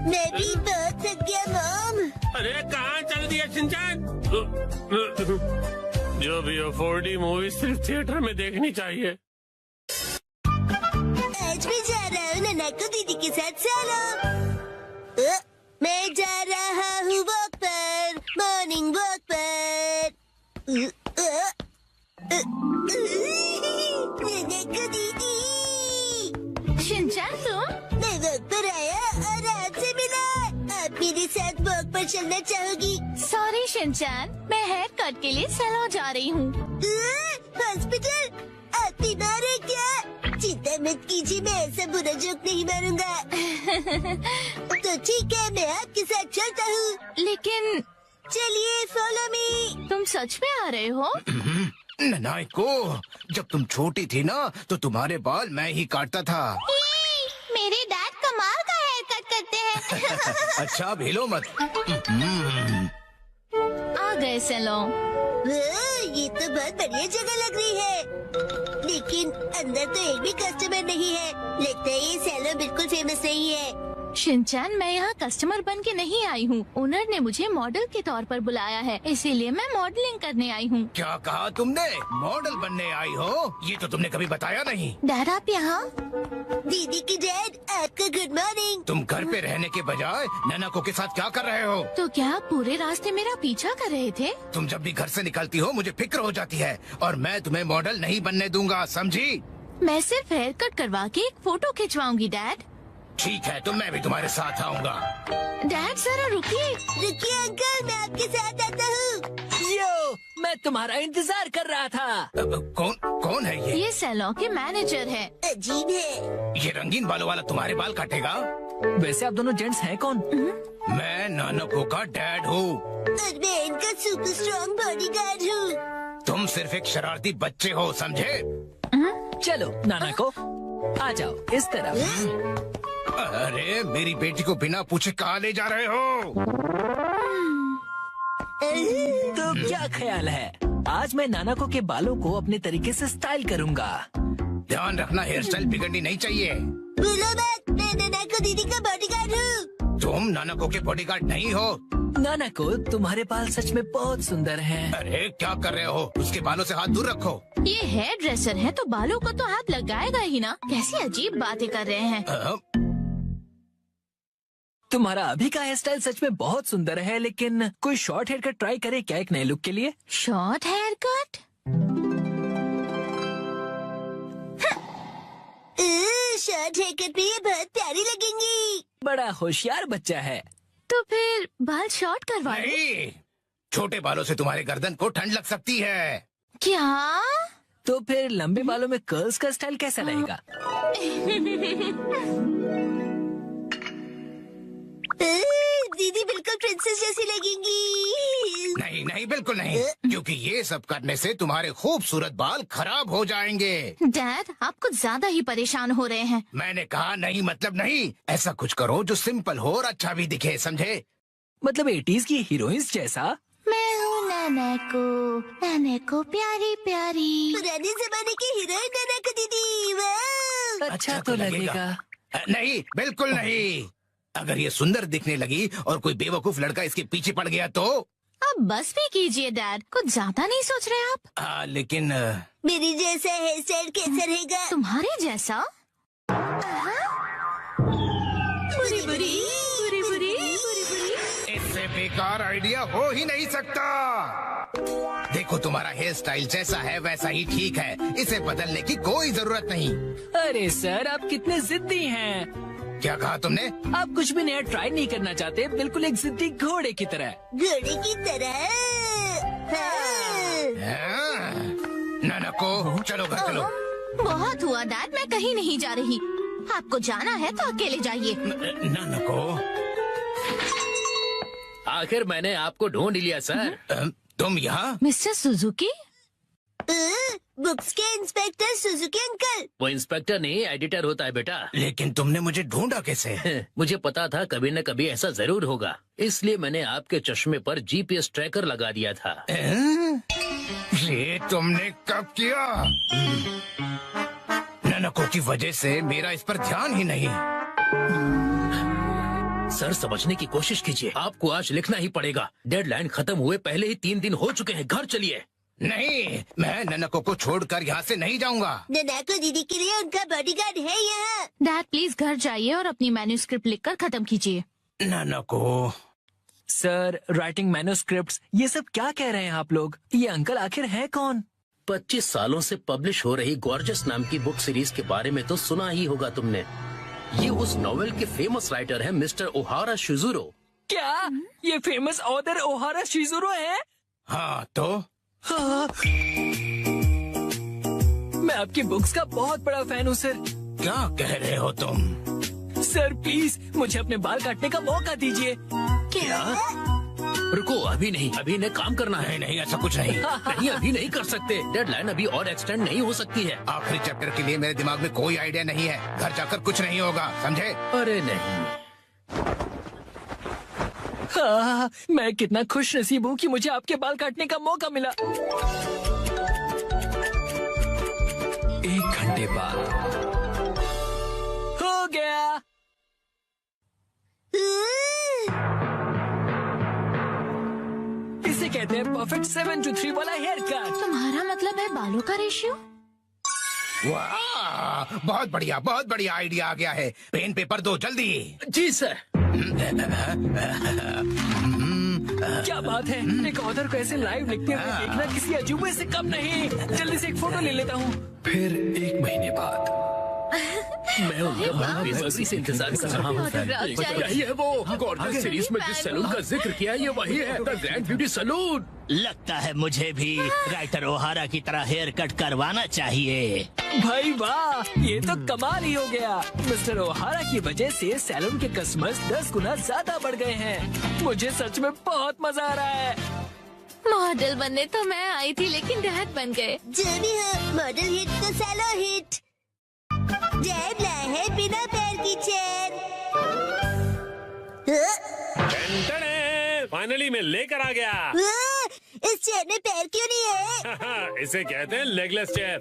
Speaker 1: मैं भी बहुत थक गया मॉम।
Speaker 8: अरे कहाँ चल दिया शिनचैन? जो भी हो, 4D मूवी सिर्फ थिएटर में देखनी चाहिए।
Speaker 1: आज मैं जा रहा हूँ ननाको दीदी के साथ सोलो। मैं जा रहा हूँ वॉक पर, मॉर्निंग वॉक पर। ननाको दीदी।
Speaker 3: शिनचैन तुम?
Speaker 1: मैं वॉक पर आया और आपसे मिला। आप मेरे साथ वॉक पर चलना चाहोगी?
Speaker 3: सॉरी शिनचैन, मैं हेयर कट के लिए सैलून जा रही हूँ।
Speaker 1: हॉस्पिटल? आप बीमार है क्या? चिंता मत कीजिए, मैं ऐसा बुरा जोक नहीं मारूंगा। तो ठीक है, मैं आपके साथ चलता हूँ।
Speaker 3: लेकिन
Speaker 1: चलिए फॉलो मी।
Speaker 3: तुम सच में आ रहे हो?
Speaker 12: ननाको, जब तुम छोटी थी ना तो तुम्हारे बाल मैं ही काटता था।
Speaker 3: मेरे डैड कमाल का हेयर कट करते हैं।
Speaker 12: अच्छा, भेलो मत।
Speaker 3: आ गए सैलून।
Speaker 1: ये तो बहुत बढ़िया जगह लग रही है, लेकिन अंदर तो एक भी कस्टमर नहीं है। लगता है ये सैलून बिल्कुल फेमस नहीं है।
Speaker 3: शिनचैन, मैं यहाँ कस्टमर बन के नहीं आई हूँ। ओनर ने मुझे मॉडल के तौर पर बुलाया है, इसीलिए मैं मॉडलिंग करने आई हूँ।
Speaker 12: क्या कहा तुमने? मॉडल बनने आई हो? ये तो तुमने कभी बताया नहीं।
Speaker 3: डैड, आप यहाँ?
Speaker 1: दीदी की डैड, आपका गुड मॉर्निंग।
Speaker 12: तुम घर पे रहने के बजाय नैनाको के साथ क्या कर रहे हो?
Speaker 3: तो क्या आप पूरे रास्ते मेरा पीछा कर रहे थे?
Speaker 12: तुम जब भी घर से निकलती हो मुझे फिक्र हो जाती है, और मैं तुम्हें मॉडल नहीं बनने दूंगा, समझी?
Speaker 3: मैं सिर्फ हेयर कट करवा के एक फोटो खिंचवाऊंगी डैड।
Speaker 12: ठीक है, तो मैं भी तुम्हारे साथ आऊंगा।
Speaker 3: डैड जरा रुकिए।
Speaker 1: रुकिए अंकल, मैं आपके साथ आता हूँ।
Speaker 11: यो, मैं तुम्हारा इंतजार कर रहा था।
Speaker 12: कौन है ये?
Speaker 3: ये सैलून के मैनेजर है।
Speaker 1: अजीब है।
Speaker 12: ये रंगीन बालों वाला तुम्हारे बाल काटेगा?
Speaker 11: वैसे आप दोनों जेंट्स हैं कौन?
Speaker 12: मैं नानको का डैड हूँ।
Speaker 1: और मैं इनका सुपर स्ट्रॉन्ग बॉडीगार्ड हूँ।
Speaker 12: तुम सिर्फ एक शरारती बच्चे हो, समझे?
Speaker 11: चलो नाना को आ जाओ इस तरफ।
Speaker 12: अरे मेरी बेटी को बिना पूछे कहाँ ले जा रहे हो?
Speaker 11: तो क्या ख्याल है, आज मैं नानाको के बालों को अपने तरीके से स्टाइल करूंगा।
Speaker 12: ध्यान रखना, हेयर स्टाइल बिगड़नी नहीं चाहिए।
Speaker 1: बोलो मत, मैं नानाको दीदी का बॉडीगार्ड हूँ।
Speaker 12: तुम नानाको के बॉडीगार्ड नहीं हो।
Speaker 11: नानाको, तुम्हारे बाल सच में बहुत सुंदर हैं।
Speaker 12: अरे क्या कर रहे हो? उसके बालों से हाथ दूर रखो।
Speaker 3: ये हेयर ड्रेसर है तो बालों को तो हाथ लगाएगा ही ना। कैसी अजीब बातें कर रहे हैं।
Speaker 11: तुम्हारा अभी का हेयर स्टाइल सच में बहुत सुंदर है, लेकिन कोई शॉर्ट हेयर कट ट्राई करे क्या एक नए लुक के लिए?
Speaker 3: Short hair cut?
Speaker 1: Short hair cut में ये बहुत प्यारी लगेंगी।
Speaker 11: बड़ा होशियार बच्चा है।
Speaker 3: तो फिर बाल शॉर्ट करवा लो।
Speaker 12: नहीं, छोटे बालों से तुम्हारे गर्दन को ठंड लग सकती है।
Speaker 3: क्या?
Speaker 11: तो फिर लंबे बालों में कर्ल्स का स्टाइल कैसा रहेगा?
Speaker 1: दीदी बिल्कुल प्रिंसेस जैसी लगेंगी।
Speaker 12: नहीं नहीं, बिल्कुल नहीं, क्योंकि ये सब करने से तुम्हारे खूबसूरत बाल खराब हो जाएंगे।
Speaker 3: डैड, आप कुछ ज्यादा ही परेशान हो रहे हैं।
Speaker 12: मैंने कहा नहीं मतलब नहीं। ऐसा कुछ करो जो सिंपल हो और अच्छा भी दिखे, समझे?
Speaker 11: मतलब 80s की हीरोइंस जैसा।
Speaker 3: मैं हूँ नानाको प्यारी प्यारी।
Speaker 1: पुराने जमाने की हीरोइन नानाको दीदी। वाह!
Speaker 11: अच्छा तो लगेगा।
Speaker 12: नहीं, बिल्कुल नहीं। अगर ये सुंदर दिखने लगी और कोई बेवकूफ लड़का इसके पीछे पड़ गया तो?
Speaker 3: अब बस भी कीजिए डैड, कुछ ज्यादा नहीं सोच रहे आप?
Speaker 12: लेकिन
Speaker 1: मेरी जैसा हेयर स्टाइल कैसा रहेगा?
Speaker 3: तुम्हारे जैसा?
Speaker 1: बुरी बुरी बुरी बुरी।
Speaker 12: इससे बेकार आइडिया हो ही नहीं सकता। देखो, तुम्हारा हेयर स्टाइल जैसा है वैसा ही ठीक है, इसे बदलने की कोई जरूरत नहीं।
Speaker 11: अरे सर, आप कितने जिद्दी हैं।
Speaker 12: क्या कहा तुमने?
Speaker 11: आप कुछ भी नया ट्राई नहीं करना चाहते, बिल्कुल एक जिद्दी घोड़े की तरह।
Speaker 1: घोड़े की तरह?
Speaker 12: नानाको, चलो घर चलो।
Speaker 3: बहुत हुआ डैड, मैं कहीं नहीं जा रही। आपको जाना है तो अकेले जाइए।
Speaker 12: नानाको,
Speaker 4: आखिर मैंने आपको ढूंढ लिया सर।
Speaker 12: तुम यहाँ?
Speaker 3: Mister Suzuki?
Speaker 1: बुक्स के इंस्पेक्टर सुजुकी अंकल।
Speaker 4: वो इंस्पेक्टर नहीं, एडिटर होता है बेटा।
Speaker 12: लेकिन तुमने मुझे ढूंढा कैसे?
Speaker 4: मुझे पता था कभी न कभी ऐसा जरूर होगा, इसलिए मैंने आपके चश्मे पर जीपीएस ट्रैकर लगा दिया था।
Speaker 12: ये तुमने कब किया? नानाको की वजह से मेरा इस पर ध्यान ही नहीं।
Speaker 4: सर, समझने की कोशिश कीजिए, आपको आज लिखना ही पड़ेगा। डेडलाइन खत्म हुए पहले ही 3 दिन हो चुके हैं। घर चलिए।
Speaker 12: नहीं, मैं नानाको को छोड़कर यहाँ से नहीं जाऊँगा।
Speaker 1: नानाको दीदी के लिए उनका बॉडीगार्ड है यहाँ।
Speaker 3: डैड प्लीज घर जाइए और अपनी मैन्यूस्क्रिप्ट लिखकर खत्म कीजिए।
Speaker 12: नानाको।
Speaker 11: सर, राइटिंग मैन्यूस्क्रिप्ट्स, ये सब क्या कह रहे हैं आप लोग? ये अंकल आखिर है कौन?
Speaker 4: 25 सालों से पब्लिश हो रही गॉर्जियस नाम की बुक सीरीज के बारे में तो सुना ही होगा तुमने। ये उस नॉवेल के फेमस राइटर हैं मिस्टर ओहारा शिजुरो।
Speaker 11: क्या ये फेमस ऑथर ओहारा शिजुरो है?
Speaker 12: हाँ तो?
Speaker 11: हाँ। मैं आपकी बुक्स का बहुत बड़ा फैन हूँ सर।
Speaker 12: क्या कह रहे हो तुम?
Speaker 11: सर प्लीज मुझे अपने बाल काटने का मौका दीजिए।
Speaker 4: क्या? रुको, अभी नहीं, अभी इन्हें काम करना है।
Speaker 12: नहीं, ऐसा कुछ नहीं।
Speaker 4: नहीं, अभी नहीं कर सकते। डेडलाइन अभी और एक्सटेंड नहीं हो सकती है।
Speaker 12: आखिरी चैप्टर के लिए मेरे दिमाग में कोई आइडिया नहीं है। घर जाकर कुछ नहीं होगा, समझे?
Speaker 4: अरे नहीं।
Speaker 5: मैं कितना खुश नसीब हूँ कि मुझे आपके बाल काटने का मौका मिला। 1 घंटे बाद हो गया। इसे कहते हैं परफेक्ट 7 to 3 वाला हेयर कट।
Speaker 3: तुम्हारा मतलब है बालों का रेशियो?
Speaker 12: वाह, बहुत बढ़िया आइडिया आ गया है। पेन पेपर दो जल्दी।
Speaker 4: जी सर।
Speaker 5: क्या बात है, एक ऑथर को ऐसे लाइव लिखते हुए देखना किसी अजूबे से कम नहीं। जल्दी से एक फोटो ले लेता हूँ। फिर 1 महीने बाद
Speaker 4: मैं उनका बेसब्री से इंतजार कर रहा हूँ। यही है वो गॉर्जियस सीरीज में जिस सैलून का जिक्र किया, ये वही है, द ग्रैंड ब्यूटी सैलून।
Speaker 13: लगता है मुझे भी राइटर ओहारा की तरह हेयर कट करवाना चाहिए।
Speaker 5: भाई वाह, ये तो कमाल ही हो गया। मिस्टर ओहारा की वजह से सैलून के कस्टमर्स 10 गुना ज्यादा बढ़ गए हैं। मुझे सच में बहुत मजा आ रहा है।
Speaker 3: मॉडल बनने तो मैं आई थी, लेकिन डैड बन गए।
Speaker 1: जो भी हो, मॉडल हिट तो सैलो हिट। डैड लाए है बिना पैर की चेयर।
Speaker 8: फाइनली मैं लेकर आ गया।
Speaker 1: इस चेयर में पैर क्यों नहीं है?
Speaker 8: इसे कहते हैं लेगलेस चेयर।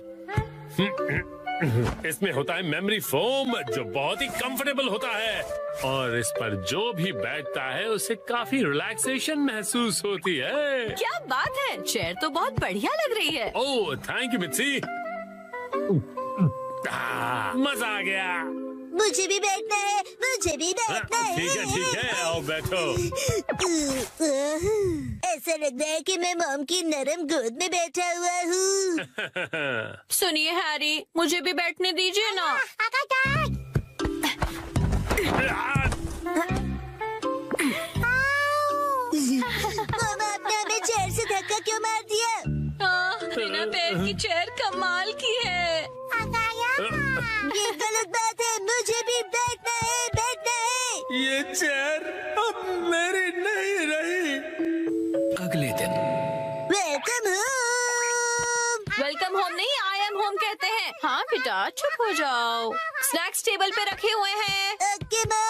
Speaker 8: इसमें होता है मेमोरी फोम, जो बहुत ही कंफर्टेबल होता है, और इस पर जो भी बैठता है उसे काफी रिलैक्सेशन महसूस होती है।
Speaker 7: क्या बात है, चेयर तो बहुत बढ़िया लग रही है।
Speaker 8: Oh thank you Mitsi. मजा आ गया।
Speaker 1: मुझे भी बैठना है, मुझे भी बैठना है।
Speaker 8: ठीक है, आओ बैठो।
Speaker 1: ऐसा लग रहा है कि मैं मॉम की नरम गोद में बैठा हुआ हूँ।
Speaker 7: सुनिए हैरी, मुझे भी बैठने दीजिए ना।
Speaker 1: मॉम, आपने हमें चेयर से धक्का क्यों मार दिया?
Speaker 7: बिना पैर की चेयर कमाल की है।
Speaker 1: ये गलत बात है, मुझे भी बैठना है, बैठना है।
Speaker 5: ये चेयर अब मेरी नहीं रही। अगले दिन
Speaker 1: वेलकम होम।
Speaker 7: वेलकम होम नहीं, आई एम होम कहते हैं। हाँ बेटा, चुप हो जाओ। स्नैक्स टेबल पे रखे हुए हैं।
Speaker 1: Okay mom.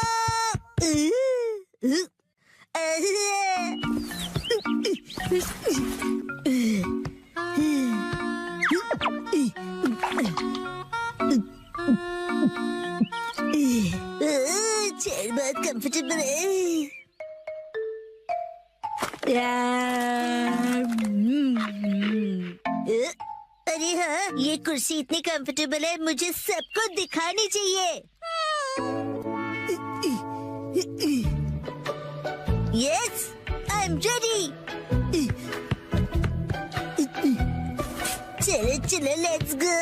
Speaker 1: चेयर बहुत कंफर्टेबल है। अरे हाँ, ये कुर्सी इतनी कंफर्टेबल है, मुझे सबको दिखानी चाहिए। Yes, I am ready. चलो चलो, लेट्स गो।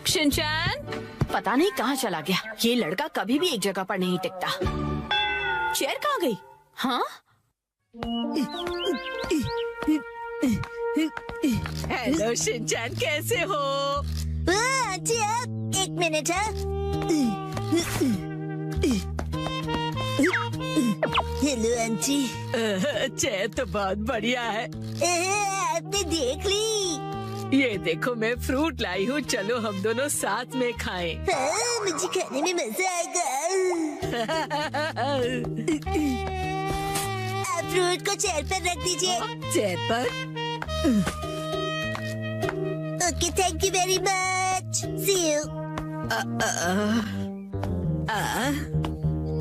Speaker 7: शिनचैन, पता नहीं कहाँ चला गया। ये लड़का कभी भी एक जगह पर नहीं टिकता। चेयर कहाँ गई? हाँ? हेलो शिनचैन, कैसे हो?
Speaker 1: आंटी, आप 1 मिनट। Hello aunty.
Speaker 7: चेयर तो बहुत बढ़िया है।
Speaker 1: आपने देख ली?
Speaker 7: ये देखो, मैं फ्रूट लाई हूँ, चलो हम दोनों साथ में खाएं।
Speaker 1: हाँ, मुझे खाने में मजा आएगा। आप फ्रूट को चेयर पर रख दीजिए।
Speaker 7: चेयर पर?
Speaker 1: Okay, thank you very much. See you.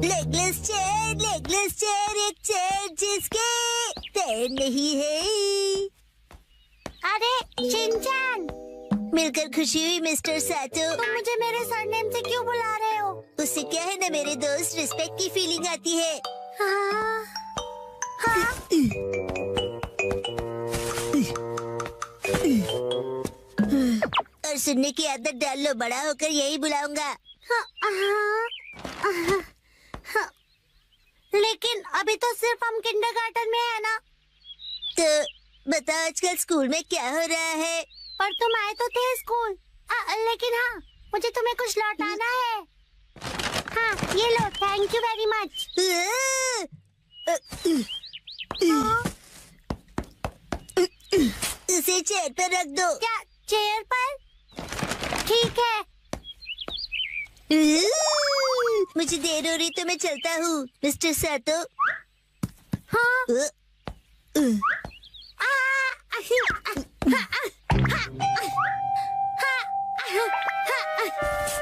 Speaker 1: Legless chair, एक चेयर जिसके पैर नहीं है। अरे शिनचैन, मिलकर खुशी हुई मिस्टर सातो। तुम मुझे मेरे सरनेम से क्यों बुला रहे हो? उससे क्या है ना मेरे दोस्त, रिस्पेक्ट की फीलिंग आती है। हाँ, हाँ। और सुनने की आदत डाल लो, बड़ा होकर यही बुलाऊंगा। लेकिन अभी तो सिर्फ हम किंडरगार्टन में है ना। तो बताओ आजकल स्कूल में क्या हो रहा है? पर तुम आए तो थे स्कूल। लेकिन हाँ, मुझे तुम्हें कुछ लौटाना है। हाँ, ये लो, थैंक यू वेरी मच। उसे चेयर पर रख दो। क्या चेयर पर? ठीक है। मुझे देर हो रही तो मैं चलता हूँ मिस्टर सातो। हाँ।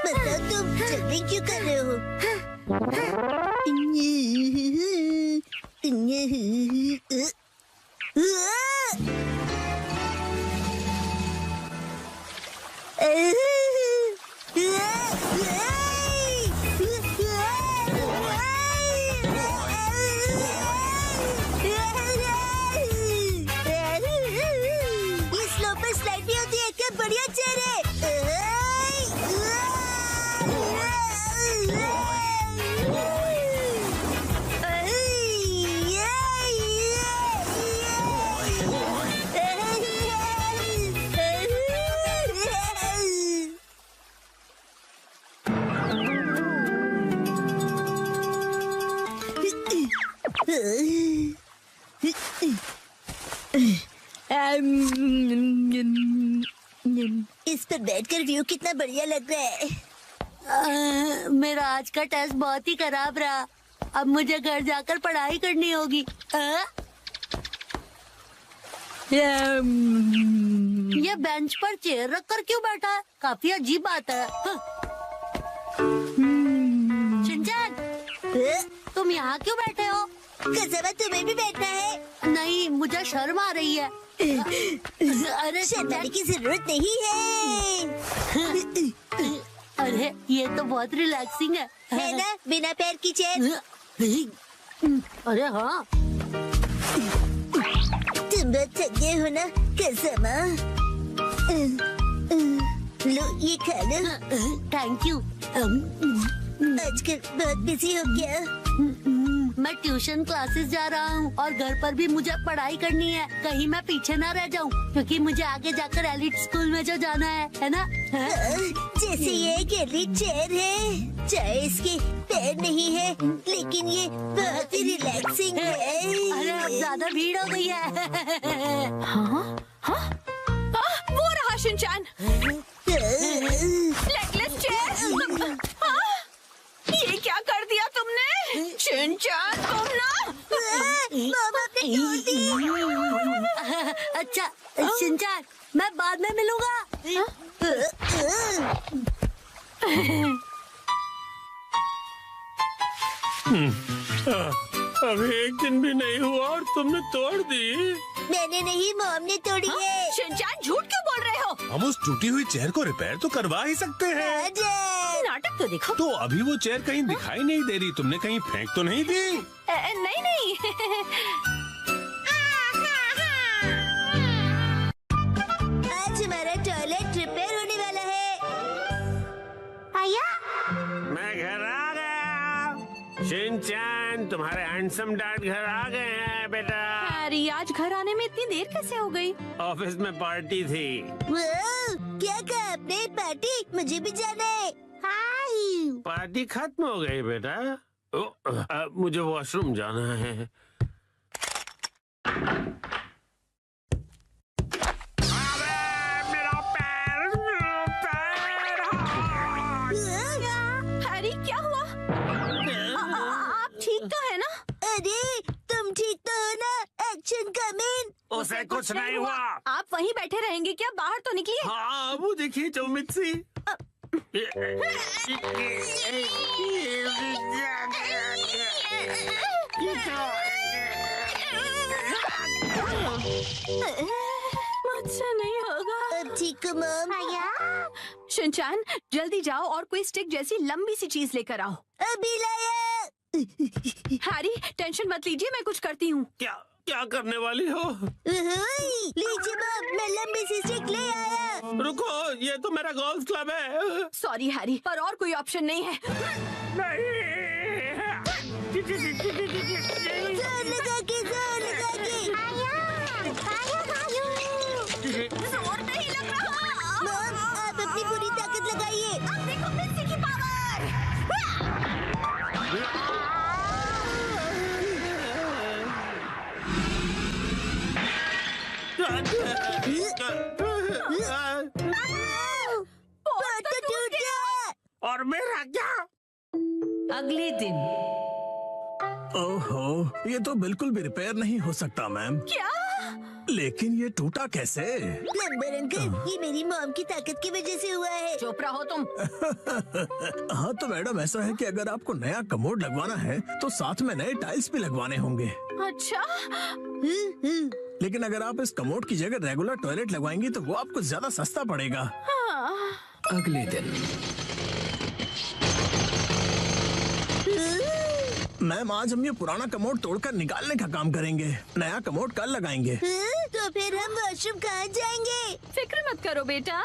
Speaker 1: बताओ तुम जल्दी क्यों कर रहे हो? ये स्लो पर स्लाइड भी होती है क्या? बढ़िया चेहरे। इस पर बैठकर व्यू कितना बढ़िया लग रहा है।
Speaker 2: मेरा आज का टेस्ट बहुत ही खराब रहा। अब मुझे घर जाकर पढ़ाई करनी होगी। ये बेंच पर चेयर रखकर क्यों बैठा है? काफी अजीब बात है। शिनचैन, तुम यहाँ क्यों बैठे हो?
Speaker 1: कसम है तुम्हें भी बैठना है?
Speaker 2: नहीं, मुझे शर्म आ रही है। अरे
Speaker 1: शर्माने की जरूरत नहीं है।
Speaker 2: अरे ये तो बहुत रिलैक्सिंग
Speaker 1: है ना, बिना पैर की चेयर।
Speaker 2: अरे हाँ,
Speaker 1: तुम बहुत थक गए हो ना कसम। लो ये खा लो।
Speaker 2: Thank you.
Speaker 1: आजकल बहुत बिजी हो गया।
Speaker 2: मैं ट्यूशन क्लासेस जा रहा हूँ और घर पर भी मुझे पढ़ाई करनी है। कहीं मैं पीछे ना रह जाऊँ, क्योंकि मुझे आगे जाकर एलिट स्कूल में जो जाना है ना।
Speaker 1: जैसे ये एक एलिट चेयर है, चाहे इसके पैर नहीं है, लेकिन ये बहुत ही रिलैक्सिंग है।
Speaker 2: अरे अब ज्यादा भीड़ हो गई है।
Speaker 7: हाँ? हाँ? वो रहा शिनचैन। Legless chair. हाँ? ये क्या कर दिया तुमने? शिनचैन तुम ना।
Speaker 1: मामा ने तोड़ दी।
Speaker 2: अच्छा शिनचैन, मैं बाद में मिलूंगा।
Speaker 8: अभी एक दिन भी नहीं हुआ और तुमने तोड़ दी।
Speaker 1: मैंने नहीं, मॉम ने तोड़ी है।
Speaker 7: शिनचैन झूठ क्यों बोल रहे हो?
Speaker 14: हम उस टूटी हुई चेयर को रिपेयर तो करवा ही सकते हैं।
Speaker 7: नाटक तो देखो।
Speaker 14: तो अभी वो चेयर कहीं दिखाई नहीं दे रही, तुमने कहीं फेंक तो नहीं दी?
Speaker 7: नहीं नहीं।
Speaker 1: आज हमारा टॉयलेट रिपेयर होने वाला है। आया?
Speaker 8: मैं घर आ गया। शिनचैन, तुम्हारे हैंडसम डैड घर आ गए हैं बेटा।
Speaker 7: हैरी, आज घर आने में इतनी देर कैसे हो गई?
Speaker 8: ऑफिस में पार्टी थी।
Speaker 1: क्या कहा आपने? पार्टी? मुझे भी जाना है। हाय।
Speaker 8: पार्टी खत्म हो गई बेटा। मुझे वॉशरूम जाना है।
Speaker 7: हैरी क्या हुआ? आप ठीक तो है ना?
Speaker 1: अरे तुम ठीक तो हो ना? Action coming.
Speaker 8: उसे कुछ नहीं हुआ।
Speaker 7: आप वहीं बैठे रहेंगे क्या? बाहर तो निकलिए।
Speaker 8: हाँ, वो देखिए चौमित सी।
Speaker 7: मुझसे नहीं होगा।
Speaker 1: अब ठीक हो मॉम?
Speaker 7: शिनचैन, जल्दी जाओ और कोई स्टिक जैसी लंबी सी चीज लेकर आओ।
Speaker 1: अभी लाया।
Speaker 7: हैरी, टेंशन मत लीजिए, मैं कुछ करती हूँ।
Speaker 8: क्या करने वाली हो?
Speaker 1: लीजिए मॉम, मैं लंबी सी स्टिक ले आया।
Speaker 8: रुको, ये तो मेरा गोल्फ क्लब है।
Speaker 7: सॉरी हैरी, पर और कोई ऑप्शन नहीं है।
Speaker 1: जोर लगा के।
Speaker 7: जोर नहीं लग रहा।
Speaker 1: मॉम, आप अपनी पूरी ताकत लगाइए।
Speaker 7: अब देखो मिक्सी की पावर।
Speaker 8: और मेरा क्या?
Speaker 15: अगले दिन।
Speaker 10: ओहो, ये तो बिल्कुल भी रिपेयर नहीं हो सकता मैम।
Speaker 7: क्या?
Speaker 10: लेकिन ये टूटा कैसे?
Speaker 1: प्लम्बर अंकल, ये मेरी मॉम की ताकत की वजह से हुआ है।
Speaker 7: चुप रहो तुम।
Speaker 10: हाँ तो मैडम ऐसा है कि अगर आपको नया कमोड लगवाना है तो साथ में नए टाइल्स भी लगवाने होंगे।
Speaker 7: अच्छा।
Speaker 10: लेकिन अगर आप इस कमोड की जगह रेगुलर टॉयलेट लगवाएंगी तो वो आपको ज्यादा सस्ता पड़ेगा।
Speaker 7: हाँ।
Speaker 5: अगले दिन।
Speaker 10: मैम आज हम ये पुराना कमोड तोड़कर निकालने का काम करेंगे। नया कमोड कल लगाएंगे।
Speaker 1: तो फिर हम वॉशरूम कहाँ जाएंगे?
Speaker 7: फिक्र मत करो बेटा।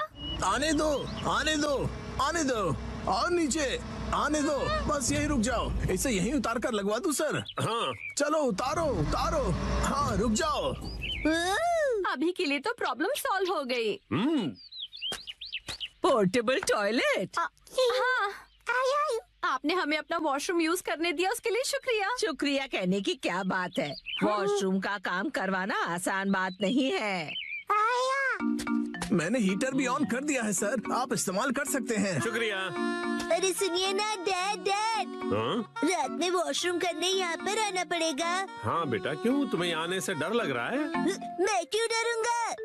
Speaker 10: आने दो, आने दो, आने दो, और नीचे आने दो। बस यहीं रुक जाओ। इसे यहीं उतार कर लगवा दूं सर?
Speaker 8: हाँ
Speaker 10: चलो उतारो उतारो। हाँ रुक जाओ।
Speaker 7: अभी के लिए तो प्रॉब्लम सॉल्व हो गई।
Speaker 15: Portable toilet.
Speaker 7: हाँ। आपने हमें अपना वॉशरूम यूज करने दिया, उसके लिए शुक्रिया।
Speaker 15: शुक्रिया कहने की क्या बात है। वॉशरूम का काम करवाना आसान बात नहीं है।
Speaker 10: मैंने हीटर भी ऑन कर दिया है सर, आप इस्तेमाल कर सकते हैं।
Speaker 8: शुक्रिया।
Speaker 1: अरे सुनिए ना डैड, रात में वॉशरूम करने यहाँ पर आना पड़ेगा।
Speaker 8: हाँ बेटा, क्यों तुम्हें आने से डर लग रहा है?
Speaker 1: मैं क्यों डरूंगा?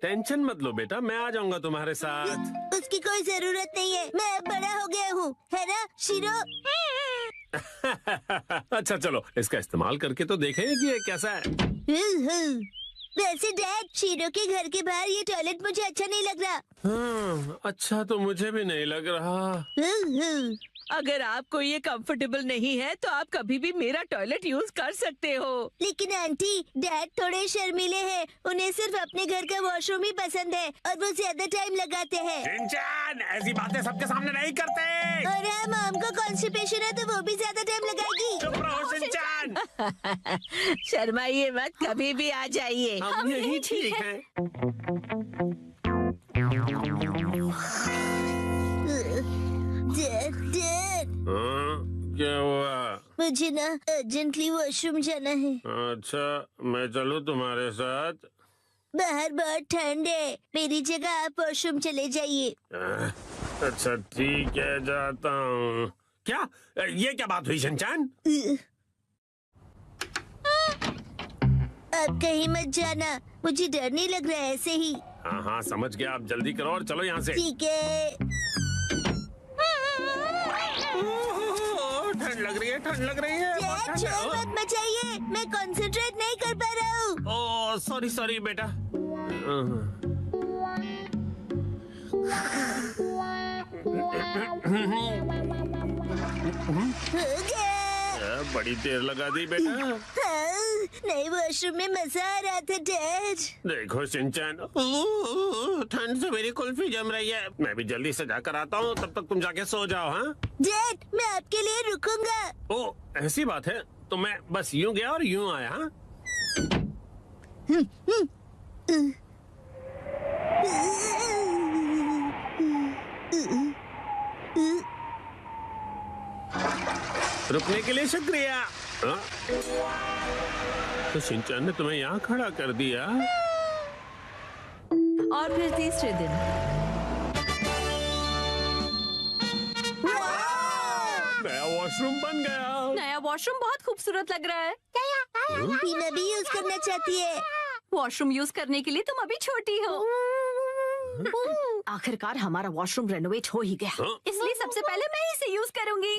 Speaker 8: टेंशन मत लो बेटा, मैं आ जाऊंगा तुम्हारे साथ।
Speaker 1: उसकी कोई जरूरत नहीं है, मैं अब बड़ा हो गया हूँ, है ना शिरो?
Speaker 8: अच्छा चलो, इसका इस्तेमाल करके तो देखें कि ये कैसा है।
Speaker 1: वैसे डैड, शिरो के घर के बाहर ये टॉयलेट मुझे अच्छा नहीं लग रहा।
Speaker 8: हाँ, अच्छा तो मुझे भी नहीं लग रहा।
Speaker 15: अगर आपको ये कंफर्टेबल नहीं है तो आप कभी भी मेरा टॉयलेट यूज कर सकते हो।
Speaker 1: लेकिन आंटी, डैड थोड़े शर्मीले हैं, उन्हें सिर्फ अपने घर का वॉशरूम ही पसंद है और वो ज्यादा टाइम लगाते हैं।
Speaker 8: शिनचैन, ऐसी बातें सबके सामने नहीं करते।
Speaker 1: और हाँ, मॉम को कॉन्स्टिपेशन है तो वो भी ज्यादा टाइम लगाएगी।
Speaker 8: चुप रहो शिनचैन।
Speaker 15: शर्माइए मत, कभी भी आ जाइए।
Speaker 8: हम यही ठीक है।
Speaker 1: डैड,
Speaker 8: क्या हुआ?
Speaker 1: मुझे ना अर्जेंटली वॉशरूम जाना है।
Speaker 8: अच्छा, मैं चलूं तुम्हारे साथ?
Speaker 1: बाहर बहुत ठंड है, मेरी जगह आप वॉशरूम चले जाइए।
Speaker 8: अच्छा ठीक है, जाता हूँ। क्या ये क्या बात हुई शिनचैन?
Speaker 1: अब कहीं मत जाना, मुझे डर नहीं लग रहा है ऐसे ही।
Speaker 8: हाँ हाँ समझ गया, आप जल्दी करो और चलो यहाँ से।
Speaker 1: ठीक है।
Speaker 8: ठंड लग रही है, ठंड लग रही है।
Speaker 1: शोर मत मचाइए, मैं कंसंट्रेट नहीं कर पा रहा हूँ।
Speaker 8: ओह सॉरी सॉरी बेटा।
Speaker 1: हो गया।
Speaker 8: बड़ी देर लगा दी बेटा।
Speaker 1: हाँ, नए वॉशरूम में मजा आ रहा था डैड।
Speaker 8: देखो शिनचैन, ठंड से मेरी कुल्फी जम रही है। मैं भी जल्दी से जाकर आता हूँ, तब तक तुम जाके सो जाओ। हाँ
Speaker 1: डैड, मैं आपके लिए रुकूंगा।
Speaker 8: ओह ऐसी बात है, तो मैं बस यूं गया और यूं आया। हाँ रुकने के लिए शुक्रिया। हाँ? तो शिनचैन ने तुम्हें यहाँ खड़ा कर दिया।
Speaker 15: और फिर तीसरे दिन।
Speaker 8: नया वॉशरूम बन गया।
Speaker 7: नया वॉशरूम बहुत खूबसूरत लग रहा है।
Speaker 1: टीना भी यूज करना चाहती है।
Speaker 7: वॉशरूम यूज करने के लिए तुम अभी छोटी हो। आखिरकार हमारा वॉशरूम रेनोवेट हो ही गया, इसलिए सबसे पहले मैं इसे यूज करूंगी।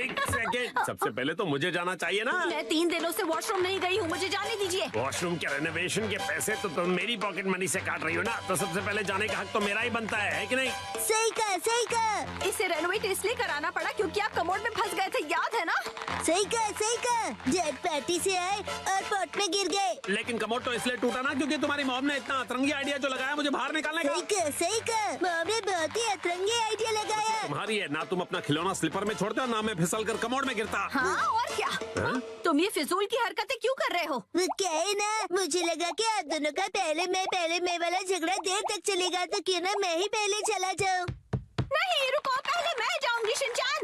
Speaker 8: एक सेकेंड, सबसे पहले तो मुझे जाना चाहिए ना।
Speaker 7: मैं 3 दिनों से वॉशरूम नहीं गई हूँ, मुझे जाने दीजिए।
Speaker 8: वॉशरूम के रेनोवेशन के पैसे तो तुम मेरी पॉकेट मनी से काट रही हो ना, तो सबसे पहले जाने का हक तो मेरा ही बनता है कि नहीं?
Speaker 1: सही कहा, सही कहा।
Speaker 7: इसे रेनोवेट इसलिए कराना पड़ा क्योंकि आप कमोड में फंस गए थे, याद है ना?
Speaker 1: सही कहा, सही कहा। डैड पार्टी से आए और पॉट में गिर गए।
Speaker 8: लेकिन कमोड तो इसलिए टूटा ना क्योंकि तुम्हारी मॉम ने इतना अतरंगी आइडिया जो लगाया मुझे बाहर निकालने का।
Speaker 1: सही कहा, सही कहा। मॉम ने बहुत ही अतरंगी आइडिया लगाया।
Speaker 8: तुम्हारी है ना, तुम अपना खिलौना स्लीपर में छोड़ते हो ना मैं फिसल कर कमोड में गिरता।
Speaker 7: हाँ और क्या?
Speaker 8: हाँ?
Speaker 7: तुम ये फिजूल की हरकतें क्यों कर रहे हो?
Speaker 1: वो क्या है ना, मुझे लगा कि आप दोनों का पहले मैं वाला झगड़ा देर तक चलेगा, तो क्यों ना मैं ही पहले चला जाऊँ।
Speaker 7: नहीं रुको, पहले मैं जाऊंगी शिनचैन।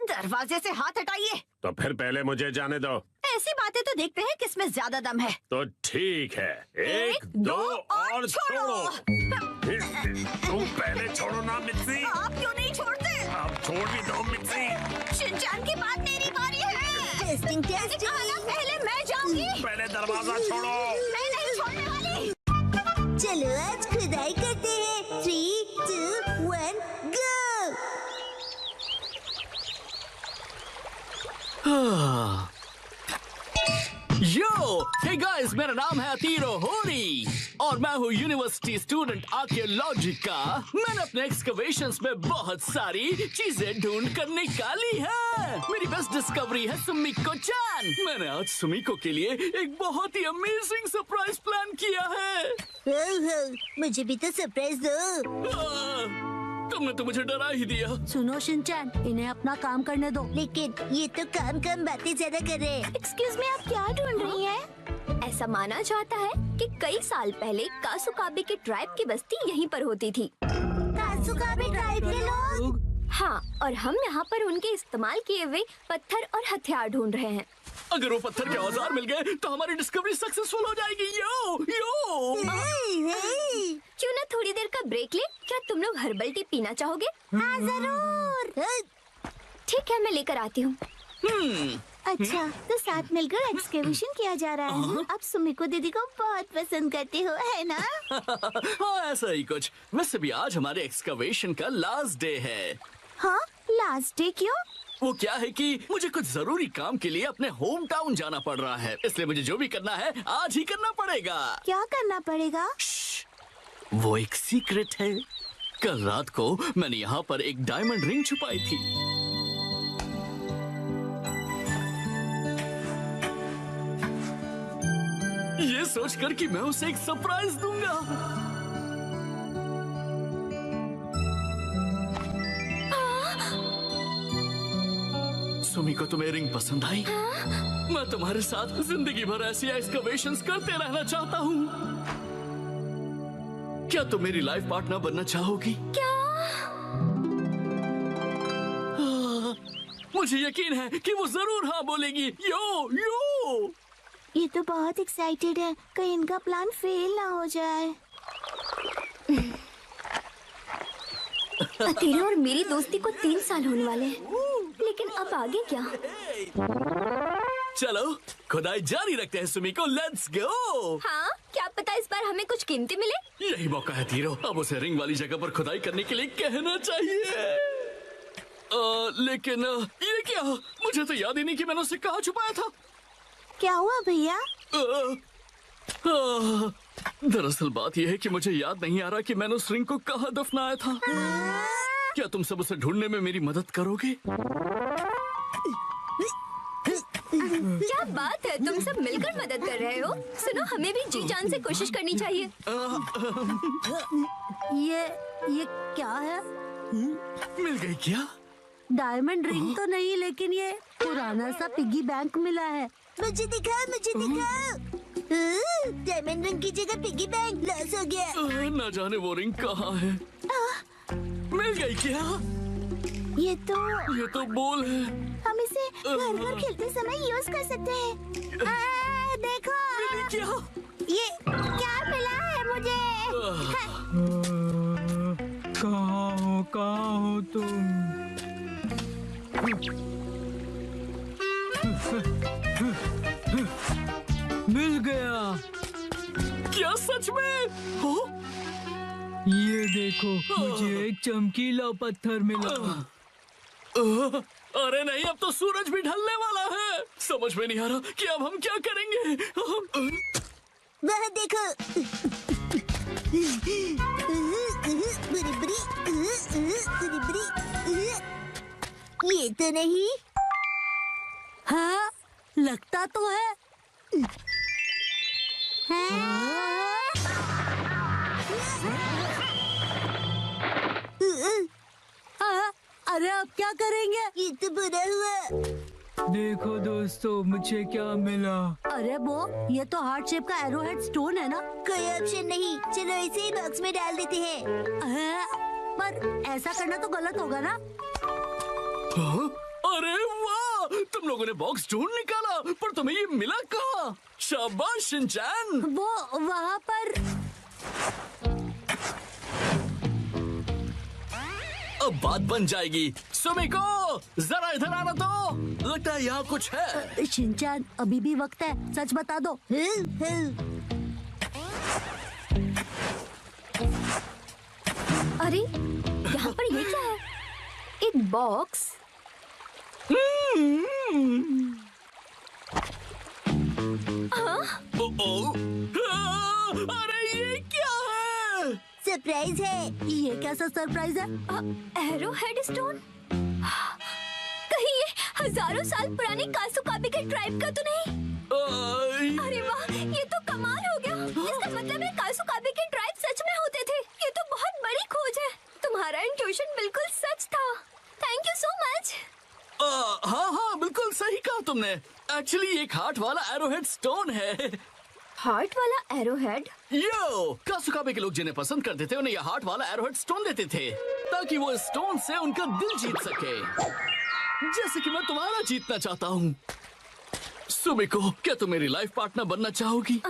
Speaker 7: दरवाजे से हाथ हटाइए।
Speaker 8: तो फिर पहले मुझे जाने दो।
Speaker 7: ऐसी बातें तो देखते हैं किसमें ज्यादा दम है।
Speaker 8: तो ठीक है, 1 2 और छोड़ो। तुम पहले छोड़ो ना मिस्सी।
Speaker 7: आप क्यों नहीं छोड़ते?
Speaker 8: अब छोड़ भी दो मिक्सी।
Speaker 7: शिनचैन की बात मेरी बारी है।
Speaker 1: Testing testing.
Speaker 7: पहले मैं जाऊंगी।
Speaker 8: पहले दरवाजा छोड़ो।
Speaker 7: मैं नहीं छोड़ने वाली।
Speaker 1: चलो आज खुदाई करते हैं। 3, 2, 1 गो।
Speaker 5: यो, हे गाइस, मेरा नाम है अतीरो होरी और मैं हूँ यूनिवर्सिटी स्टूडेंट आर्कियोलॉजी का। मैंने अपने एक्सकवेशंस में बहुत सारी चीजें ढूंढ कर निकाली है। मेरी बेस्ट डिस्कवरी है सुमिको चान। मैंने आज सुमिको के लिए एक बहुत ही अमेजिंग सरप्राइज प्लान किया है।
Speaker 1: मुझे भी तो सरप्राइज दो।
Speaker 5: तुमने तो मुझे डरा ही दिया।
Speaker 2: सुनो शिनचैन, इन्हें अपना काम करने दो।
Speaker 1: लेकिन ये तो काम बातें ज्यादा कर रहे हैं।
Speaker 6: एक्सक्यूज मी, आप क्या ढूंढ रही हैं? ऐसा माना जाता है कि कई साल पहले कासुकाबे के ट्राइब की बस्ती यहीं पर होती थी।
Speaker 1: कासुकाबे ट्राइब के लोग?
Speaker 6: हाँ, और हम यहाँ पर उनके इस्तेमाल किए हुए पत्थर और हथियार ढूंढ रहे हैं।
Speaker 5: अगर वो पत्थर के औजार मिल गए तो हमारी डिस्कवरी सक्सेसफुल हो जाएगी। यो यो।
Speaker 6: क्यों ना थोड़ी देर का ब्रेक ले? क्या तुम लोग हर्बल टी पीना चाहोगे?
Speaker 1: हाँ जरूर।
Speaker 6: ठीक है, मैं लेकर आती हूँ।
Speaker 1: अच्छा, तो साथ मिलकर एक्सकेवेशन किया जा रहा है। अब सुमिको दीदी को बहुत पसंद करते हो, है ना?
Speaker 5: हाँ, ऐसा ही कुछ। वैसे भी आज हमारे एक्सकवेशन का लास्ट डे है।
Speaker 1: हाँ, लास्ट डे क्यों?
Speaker 5: वो क्या है कि मुझे कुछ जरूरी काम के लिए अपने होम टाउन जाना पड़ रहा है, इसलिए मुझे जो भी करना है आज ही करना पड़ेगा।
Speaker 1: क्या करना पड़ेगा?
Speaker 5: वो एक सीक्रेट है। कल रात को मैंने यहाँ पर एक डायमंड रिंग छुपाई थी। ये सोचकर कि मैं उसे एक सरप्राइज दूंगा। सुमिको, तुम्हें रिंग पसंद आई? मैं तुम्हारे साथ जिंदगी भर ऐसी एक्सकवेशंस करते रहना चाहता हूँ। क्या तुम मेरी लाइफ पार्टनर बनना चाहोगी?
Speaker 6: क्या?
Speaker 5: मुझे यकीन है कि वो जरूर हाँ बोलेगी। यो यो।
Speaker 1: ये तो बहुत एक्साइटेड है, कहीं इनका प्लान फेल ना हो जाए।
Speaker 6: तेरे और मेरी दोस्ती को 3 साल होने वाले हैं, लेकिन अब आगे क्या?
Speaker 5: चलो खुदाई जारी रखते हैं सुमिको, लेट्स गो।
Speaker 6: हाँ, क्या पता इस बार हमें कुछ कीमती मिले।
Speaker 5: यही मौका है तीरो, अब उसे रिंग वाली जगह पर खुदाई करने के लिए कहना चाहिए। लेकिन ये क्या? मुझे तो याद ही नहीं कि मैंने उसे कहाँ छुपाया था।
Speaker 1: क्या हुआ भैया?
Speaker 5: दरअसल बात यह है कि मुझे याद नहीं आ रहा कि मैंने उस रिंग को कहाँ दफनाया था। क्या तुम सब उसे ढूंढने में मेरी मदद करोगे?
Speaker 6: क्या बात है, तुम सब मिलकर मदद कर रहे हो। सुनो, हमें भी जी जान से कोशिश करनी चाहिए।
Speaker 2: ये क्या है?
Speaker 5: मिल गई क्या?
Speaker 2: डायमंड रिंग तो नहीं, लेकिन ये पुराना सा पिगी बैंक मिला है।
Speaker 1: मुझे दिखाओ, मुझे दिखाओ। डायमंड रिंग की जगह पिगी बैंक लॉस हो गया।
Speaker 5: न जाने वो रिंग कहाँ है। मिल गई क्या?
Speaker 1: ये तो
Speaker 5: बोल है।
Speaker 1: हम इसे घर पर खेलते समय यूज कर सकते हैं। देखो
Speaker 5: क्या?
Speaker 1: ये क्या मिला है मुझे?
Speaker 16: कहाँ हो तुम? मिल गया।
Speaker 5: क्या सच में? हो?
Speaker 16: ये देखो, मुझे एक चमकीला पत्थर मिला।
Speaker 5: अरे नहीं, अब तो सूरज भी ढलने वाला है। समझ में नहीं आ रहा कि अब हम क्या करेंगे।
Speaker 1: वह देखो। ये तो नहीं।
Speaker 2: हाँ, लगता तो है। अरे अब क्या करेंगे?
Speaker 1: ये तो बुरा हुआ।
Speaker 16: देखो दोस्तों, मुझे क्या मिला।
Speaker 2: अरे वो, ये तो हार्ट शेप का एरोहेड स्टोन है ना।
Speaker 1: कोई ऑप्शन नहीं, चलो इसे ही बॉक्स में डाल देते हैं।
Speaker 2: पर ऐसा करना तो गलत होगा ना।
Speaker 5: अरे वाह, तुम लोगों ने बॉक्स ढूंढ निकाला, पर तुम्हें ये मिला कहाँ? शाबाश शिनचैन।
Speaker 2: वो वहाँ पर।
Speaker 5: अब बात बन जाएगी। सुमिको, जरा इधर आना तो। लगता है यहाँ कुछ है।
Speaker 2: शिनचैन, अभी भी वक्त है, सच बता दो।
Speaker 7: अरे यहाँ पर ये क्या है? एक बॉक्स।
Speaker 5: अरे ये क्या है?
Speaker 1: सरप्राइज है।
Speaker 2: ये कैसा सरप्राइज है?
Speaker 7: Arrow head stone? कहीं ये हजारों साल पुराने कासुकाबे के ट्राइब का तो नहीं? अरे वाह, ये तो कमाल हो गया। इसका मतलब है कासुकाबे के ट्राइब सच में होते थे। ये तो बहुत बड़ी खोज है। तुम्हारा इंट्यूशन बिल्कुल सच था। Thank you so much.
Speaker 5: हाँ, बिल्कुल सही कहा तुमने। एक्चुअली एक हार्ट वाला एरोहेड स्टोन है।
Speaker 7: हार्ट वाला एरोहेड?
Speaker 5: यो, कासुकाबे के लोग जिन्हें पसंद करते थे उन्हें यह हार्ट वाला एरोहेड स्टोन देते थे ताकि वो स्टोन से उनका दिल जीत सके, जैसे कि मैं तुम्हारा जीतना चाहता हूँ। सुमिको, क्या तुम मेरी लाइफ पार्टनर बनना चाहोगी?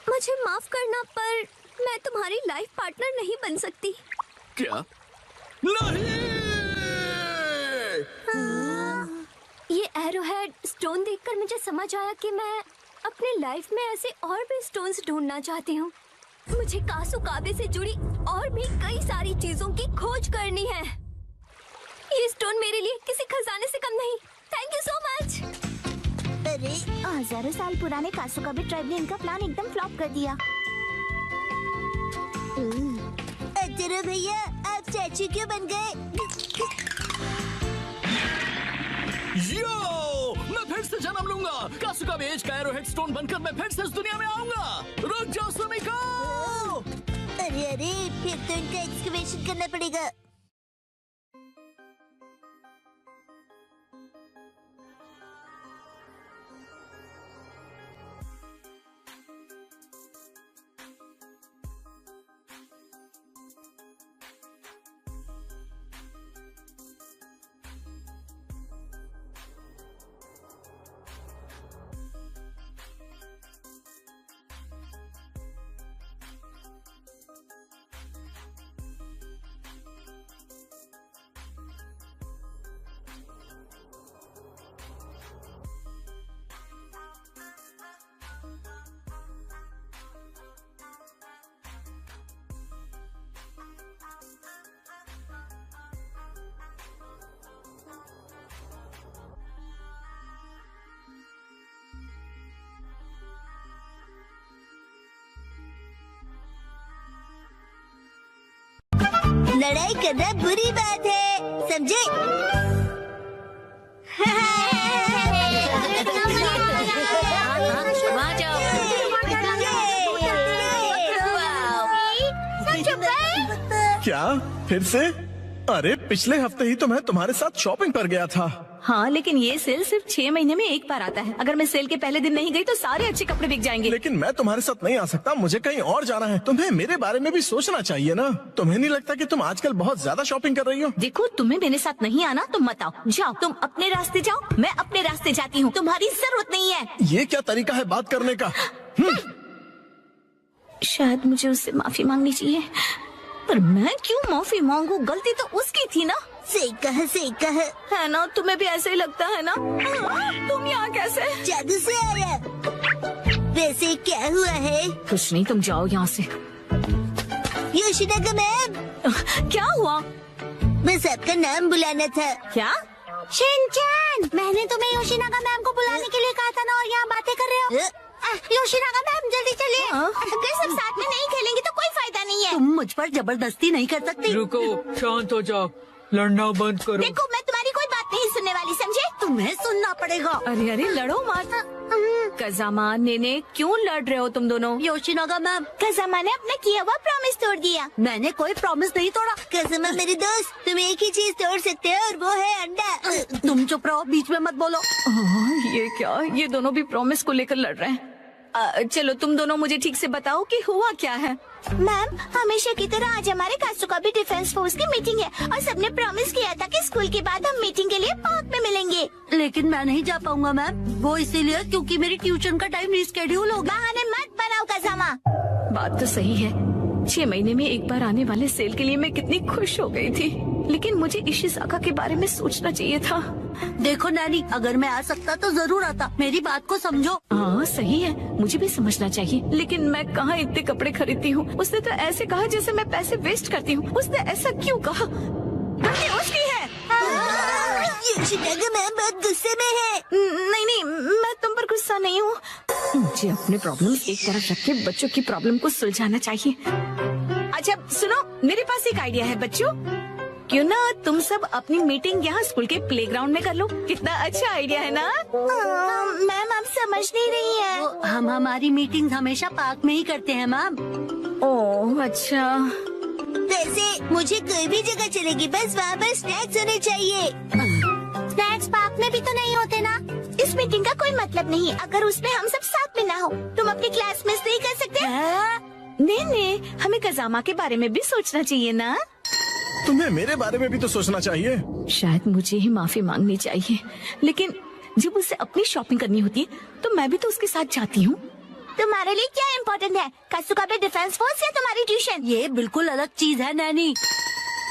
Speaker 7: मुझे माफ करना, पर मैं तुम्हारी लाइफ पार्टनर नहीं बन सकती।
Speaker 5: क्या? नहीं!
Speaker 7: ये एरोहेड स्टोन देखकर मुझे समझ आया कि मैं अपने लाइफ में ऐसे और भी स्टोन्स ढूंढना चाहती हूँ। मुझे कासुकाबे से जुड़ी और भी कई सारी चीजों की खोज करनी है। ये स्टोन मेरे लिए किसी खजाने से कम नहीं। Thank you so much.
Speaker 1: अरे
Speaker 7: हजारों साल पुराने कासुकाबे ट्राइब ने इनका प्लान एकदम फ्लॉप कर दिया।
Speaker 1: अतरो भैया, आप चाचू क्यों बन गए?
Speaker 5: यो, मैं फिर से जन्म लूंगा। कासुकाबे एज का एरोहेड स्टोन बनकर मैं फिर से इस दुनिया में आऊंगा। रुक जाओ सुमिको।
Speaker 1: अरे फिर तो इनका एक्सकवेशन करना पड़ेगा। लड़ाई करना बुरी बात है, समझे?
Speaker 10: क्या फिर से? अरे पिछले हफ्ते ही तो मैं तुम्हारे साथ शॉपिंग पर गया था।
Speaker 7: हाँ, लेकिन ये सेल सिर्फ 6 महीने में एक बार आता है। अगर मैं सेल के पहले दिन नहीं गई तो सारे अच्छे कपड़े बिक जाएंगे।
Speaker 10: लेकिन मैं तुम्हारे साथ नहीं आ सकता, मुझे कहीं और जाना है। तुम्हें मेरे बारे में भी सोचना चाहिए ना। तुम्हें नहीं लगता कि तुम आजकल बहुत ज्यादा शॉपिंग कर रही हो?
Speaker 7: देखो, तुम्हें मेरे साथ नहीं आना तो मत आओ। जाओ, तुम अपने रास्ते जाओ, मैं अपने रास्ते जाती हूँ। तुम्हारी जरूरत नहीं है।
Speaker 10: ये क्या तरीका है बात करने का?
Speaker 7: शायद मुझे उससे माफी मांगनी चाहिए, पर मैं क्यों माफी मांगू? गलती तो उसकी थी ना।
Speaker 1: सही कहा
Speaker 7: है ना? तुम्हें भी ऐसे ही लगता है ना? तुम यहाँ कैसे?
Speaker 1: जादू से आया। वैसे क्या हुआ है?
Speaker 7: कुछ नहीं, तुम जाओ यहाँ से।
Speaker 1: योशिनागा मैम,
Speaker 7: क्या हुआ?
Speaker 1: बस आपका नाम बुलाना था।
Speaker 7: क्या?
Speaker 1: शिनचैन, मैंने तुम्हें योशिनागा मैम को बुलाने के लिए कहा था ना, और यहाँ बातें कर रहे हो। योशिनागा मैम, जल्दी चलिए। अगर सब साथ में नहीं खेलेंगे तो कोई फायदा नहीं है।
Speaker 2: तुम मुझ पर जबरदस्ती नहीं कर सकती।
Speaker 16: रुको, शांत हो जाओ, लड़ना बंद करो।
Speaker 1: देखो, मैं तुम्हारी कोई बात नहीं सुनने वाली, समझे?
Speaker 2: तुम्हें सुनना पड़ेगा।
Speaker 7: अरे अरे, लड़ो मत। कज़ामा, नेने, क्यों लड़ रहे हो तुम दोनों?
Speaker 2: योशिनागा मैम,
Speaker 1: कज़ामा ने अपना किया हुआ प्रॉमिस तोड़ दिया।
Speaker 2: मैंने कोई प्रॉमिस नहीं तोड़ा।
Speaker 1: कज़ामा मेरी दोस्त, तुम एक ही चीज तोड़ सकते हो और वो है अंडा।
Speaker 2: तुम चुप रहो, बीच में मत बोलो।
Speaker 7: ये क्या? ये दोनों भी प्रॉमिस को लेकर लड़ रहे हैं। चलो, तुम दोनों मुझे ठीक से बताओ कि हुआ क्या है।
Speaker 1: मैम, हमेशा की तरह आज हमारे कासुकाबे डिफेंस फोर्स की मीटिंग है और सबने प्रॉमिस किया था कि स्कूल के बाद हम मीटिंग के लिए पार्क में मिलेंगे।
Speaker 2: लेकिन मैं नहीं जा पाऊंगा मैम, वो इसीलिए क्योंकि मेरी ट्यूशन का टाइम रिस्केड्यूल हो गया।
Speaker 1: बहाने मत बनाओ कज़ामा।
Speaker 7: बात तो सही है, 6 महीने में एक बार आने वाले सेल के लिए मैं कितनी खुश हो गई थी, लेकिन मुझे इशिज़ाका के बारे में सोचना चाहिए था।
Speaker 2: देखो नैनी, अगर मैं आ सकता तो जरूर आता। मेरी बात को समझो।
Speaker 7: हाँ सही है, मुझे भी समझना चाहिए, लेकिन मैं कहाँ इतने कपड़े खरीदती हूँ। उसने तो ऐसे कहा जैसे मैं पैसे वेस्ट करती हूँ। उसने ऐसा क्यों कहा? उसकी है।
Speaker 1: मैम बहुत गुस्से में है।
Speaker 7: नहीं, मैं तुम पर गुस्सा नहीं हूँ। मुझे अपने प्रॉब्लम एक तरफ रख के बच्चों की प्रॉब्लम को सुलझाना चाहिए। अच्छा सुनो, मेरे पास एक आइडिया है बच्चों। क्यों ना तुम सब अपनी मीटिंग यहाँ स्कूल के प्लेग्राउंड में कर लो। कितना अच्छा आइडिया है ना?
Speaker 1: मैम आप समझ नहीं रही है।
Speaker 2: हम हमारी मीटिंग हमेशा पार्क में ही करते हैं मैम।
Speaker 7: ओह अच्छा।
Speaker 1: वैसे मुझे कोई भी जगह चलेगी, बस वहाँ पर स्नैक्स होने चाहिए। स्नैक्स पार्क में भी तो नहीं होते ना? इस मीटिंग का कोई मतलब नहीं अगर उसमें हम सब साथ में ना हो। तुम अपनी क्लास मिस नहीं कर सकते?
Speaker 7: नहीं, हमें कजामा के बारे में भी सोचना चाहिए ना।
Speaker 10: तुम्हें मेरे बारे में भी तो सोचना चाहिए।
Speaker 7: शायद मुझे ही माफी मांगनी चाहिए, लेकिन जब उसे अपनी शॉपिंग करनी होती है तो मैं भी तो उसके साथ जाती हूँ।
Speaker 1: तुम्हारे लिए क्या इम्पोर्टेंट है, कासुकाबे डिफेंस फोर्स या तुम्हारी ट्यूशन?
Speaker 2: ये बिल्कुल अलग चीज है नैनी।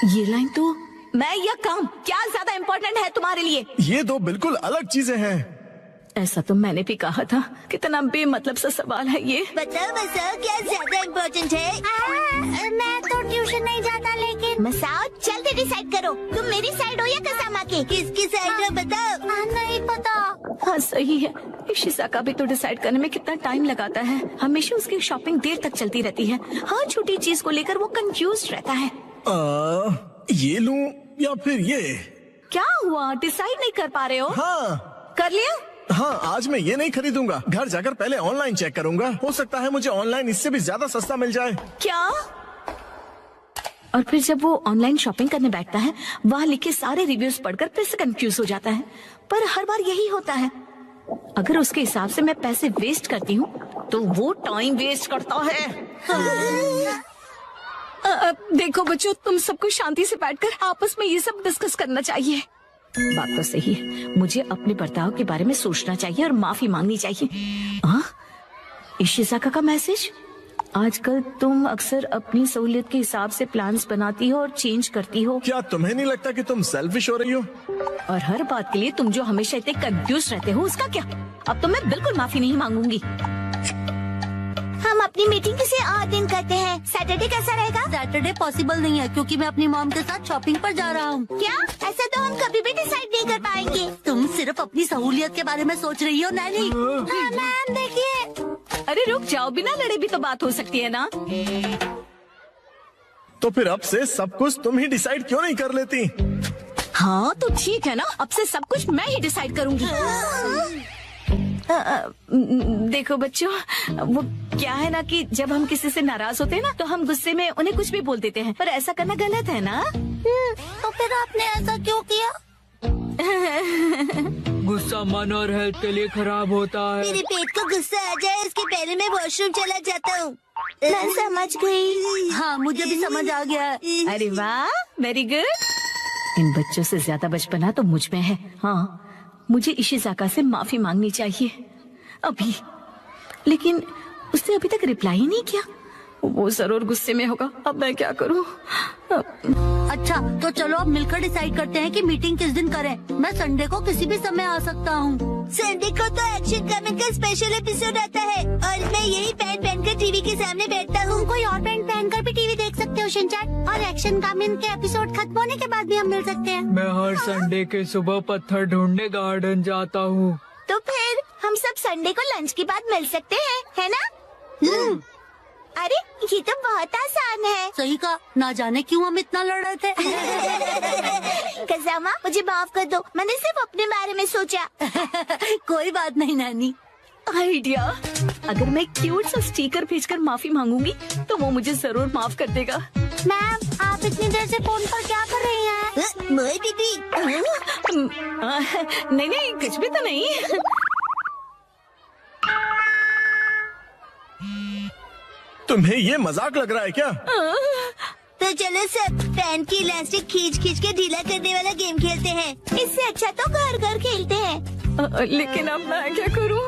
Speaker 7: ये लाइन तो मैं या काम क्या ज्यादा इम्पोर्टेंट है तुम्हारे लिए?
Speaker 10: ये दो बिल्कुल अलग चीजें हैं।
Speaker 7: ऐसा तो मैंने भी कहा था। कितना बेमतलब सा सवाल है ये।
Speaker 1: बताओ क्या ज्यादा इम्पोर्टेंट है? मैं तो ट्यूशन नहीं जाता, लेकिन मसाओ जल्दी डिसाइड करो, तुम मेरी साइड हो या कसामा की? किसकी साइड हो बताओ? नहीं पता।
Speaker 7: हाँ सही है, इशिज़ाका भी तो डिसाइड करने में कितना टाइम लगाता है। हमेशा उसकी शॉपिंग देर तक चलती रहती है। हर छोटी चीज को लेकर वो कंफ्यूज रहता है।
Speaker 10: ये लूं या फिर ये?
Speaker 7: क्या हुआ, डिसाइड नहीं कर पा रहे हो?
Speaker 10: हाँ
Speaker 7: कर लिया?
Speaker 10: हाँ, आज मैं ये नहीं खरीदूंगा। घर जाकर पहले ऑनलाइन चेक करूंगा। हो सकता है मुझे ऑनलाइन इससे भी ज्यादा सस्ता मिल जाए।
Speaker 7: क्या? और फिर जब वो ऑनलाइन शॉपिंग करने बैठता है, वहाँ लिखे सारे रिव्यूज पढ़कर फिर से कंफ्यूज हो जाता है। पर हर बार यही होता है। अगर उसके हिसाब से मैं पैसे वेस्ट करती हूँ तो वो टाइम वेस्ट करता है। देखो बच्चों, तुम सबको शांति से बैठकर आपस में ये सब डिस्कस करना चाहिए। बात तो सही है, मुझे अपने बर्ताव के बारे में सोचना चाहिए और माफी मांगनी चाहिए। इशिज़ाका का मैसेज। आजकल तुम अक्सर अपनी सहूलियत के हिसाब से प्लान्स बनाती हो और चेंज करती हो।
Speaker 10: क्या तुम्हें नहीं लगता कि तुम सेल्फिश हो रही हो?
Speaker 7: और हर बात के लिए तुम जो हमेशा इतने कंफ्यूज रहते हो, उसका क्या? अब तो मैं बिल्कुल माफी नहीं मांगूंगी।
Speaker 1: हम अपनी मीटिंग किसी और दिन करते हैं। सैटरडे कैसा रहेगा?
Speaker 2: सैटरडे पॉसिबल नहीं है क्योंकि मैं अपनी मॉम के साथ शॉपिंग पर जा रहा हूँ।
Speaker 1: क्या? ऐसा तो हम कभी भी डिसाइड नहीं कर पाएंगे।
Speaker 2: तुम सिर्फ अपनी सहूलियत के बारे में सोच रही हो नैनी।
Speaker 1: मैम देखिए।
Speaker 7: अरे रुक जाओ, बिना लड़े भी तो बात हो सकती है ना।
Speaker 10: तो फिर अब से सब कुछ तुम ही डिसाइड क्यों नहीं कर लेती?
Speaker 7: हाँ तो ठीक है ना, अब से सब कुछ मैं ही डिसाइड करूंगी। देखो बच्चों, वो क्या है ना कि जब हम किसी से नाराज होते हैं ना, तो हम गुस्से में उन्हें कुछ भी बोल देते हैं, पर ऐसा करना गलत है ना।
Speaker 1: तो फिर आपने ऐसा क्यों किया?
Speaker 16: गुस्सा मन और हेल्थ के लिए खराब होता है।
Speaker 1: मेरे पेट को गुस्सा आ जाए इसके पहले मैं वॉशरूम चला जाता हूँ। मैं समझ गई।
Speaker 2: हाँ मुझे भी समझ आ गया।
Speaker 7: अरे वाह, वेरी गुड। इन बच्चों से ज्यादा बचपना तो मुझ में है। हाँ, मुझे इशिज़ाका से माफी मांगनी चाहिए अभी, लेकिन उसने अभी तक रिप्लाई ही नहीं किया। वो जरूर गुस्से में होगा। अब मैं क्या करूं?
Speaker 2: अच्छा तो चलो अब मिलकर डिसाइड करते हैं कि मीटिंग किस दिन करें। मैं संडे को किसी भी समय आ सकता हूँ।
Speaker 1: संडे को तो एक्शन कमिंग का स्पेशल एपिसोड आता है और मैं यही पैंट पहनकर टीवी के सामने बैठता हूँ। कोई और पैंट पहनकर भी टीवी देख सकते हो शिनचैन, और एक्शन कमिंग के एपिसोड खत्म होने के बाद भी हम मिल सकते हैं।
Speaker 16: मैं हर संडे के सुबह पत्थर ढूंढने गार्डन जाता हूँ।
Speaker 1: तो फिर हम सब संडे को लंच के बाद मिल सकते हैं, है ना? अरे ये तो बहुत आसान है।
Speaker 2: सही कहा, ना जाने क्यों हम इतना लड़ रहे थे।
Speaker 1: कजामा मुझे माफ कर दो, मैंने सिर्फ अपने बारे में सोचा।
Speaker 2: कोई बात नहीं नानी।
Speaker 7: आइडिया, अगर मैं क्यूट सा स्टिकर भेजकर माफी मांगूंगी तो वो मुझे जरूर माफ कर देगा।
Speaker 1: मैम आप इतनी देर से फोन पर क्या कर रही हैं? मोई दीदी।
Speaker 7: नहीं कुछ भी तो नहीं।
Speaker 10: तुम्हें ये मजाक लग रहा है क्या?
Speaker 1: तो चलो सब पैन की इलास्टिक खींच खींच के ढीला करने वाला गेम खेलते हैं। इससे अच्छा तो घर घर खेलते हैं।
Speaker 7: लेकिन अब मैं क्या करूं?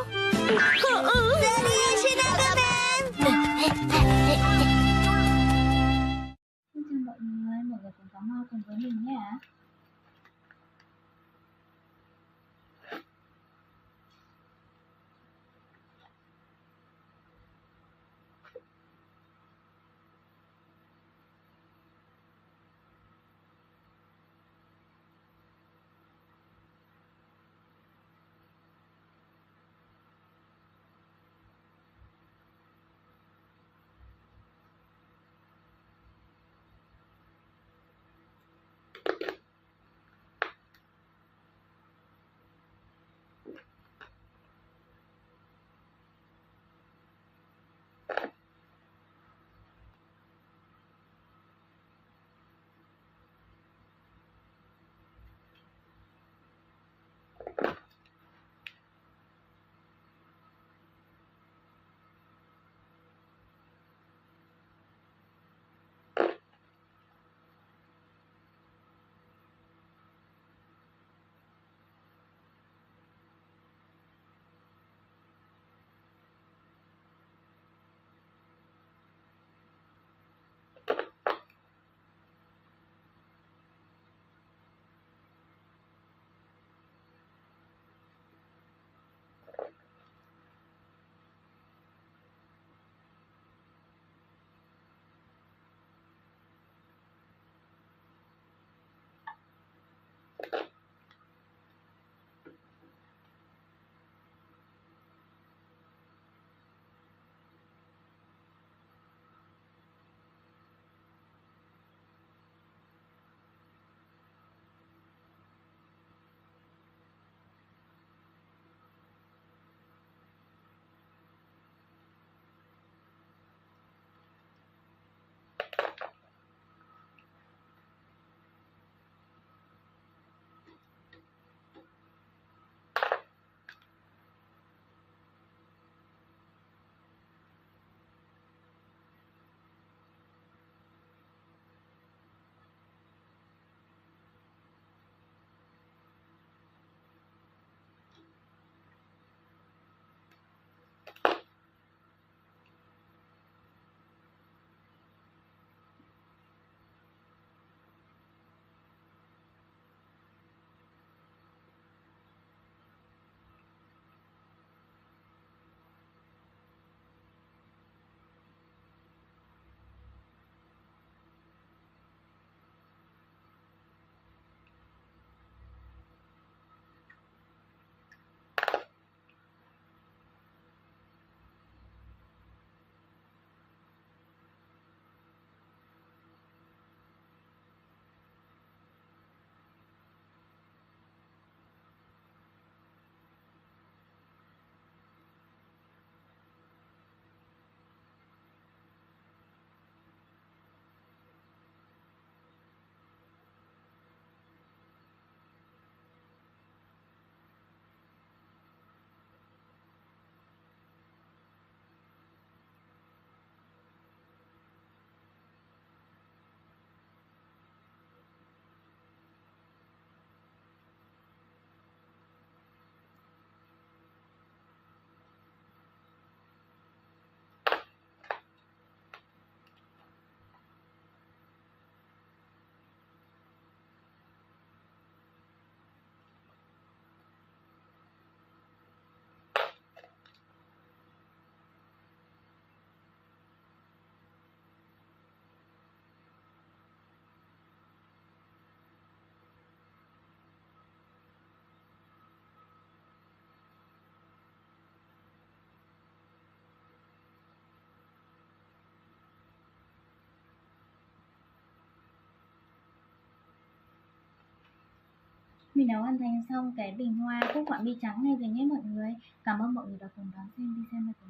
Speaker 17: Mình đã hoàn thành xong cái bình hoa cúc họa mi trắng này rồi nhé mọi người. Cảm ơn mọi người đã cùng đón xem video này của mình.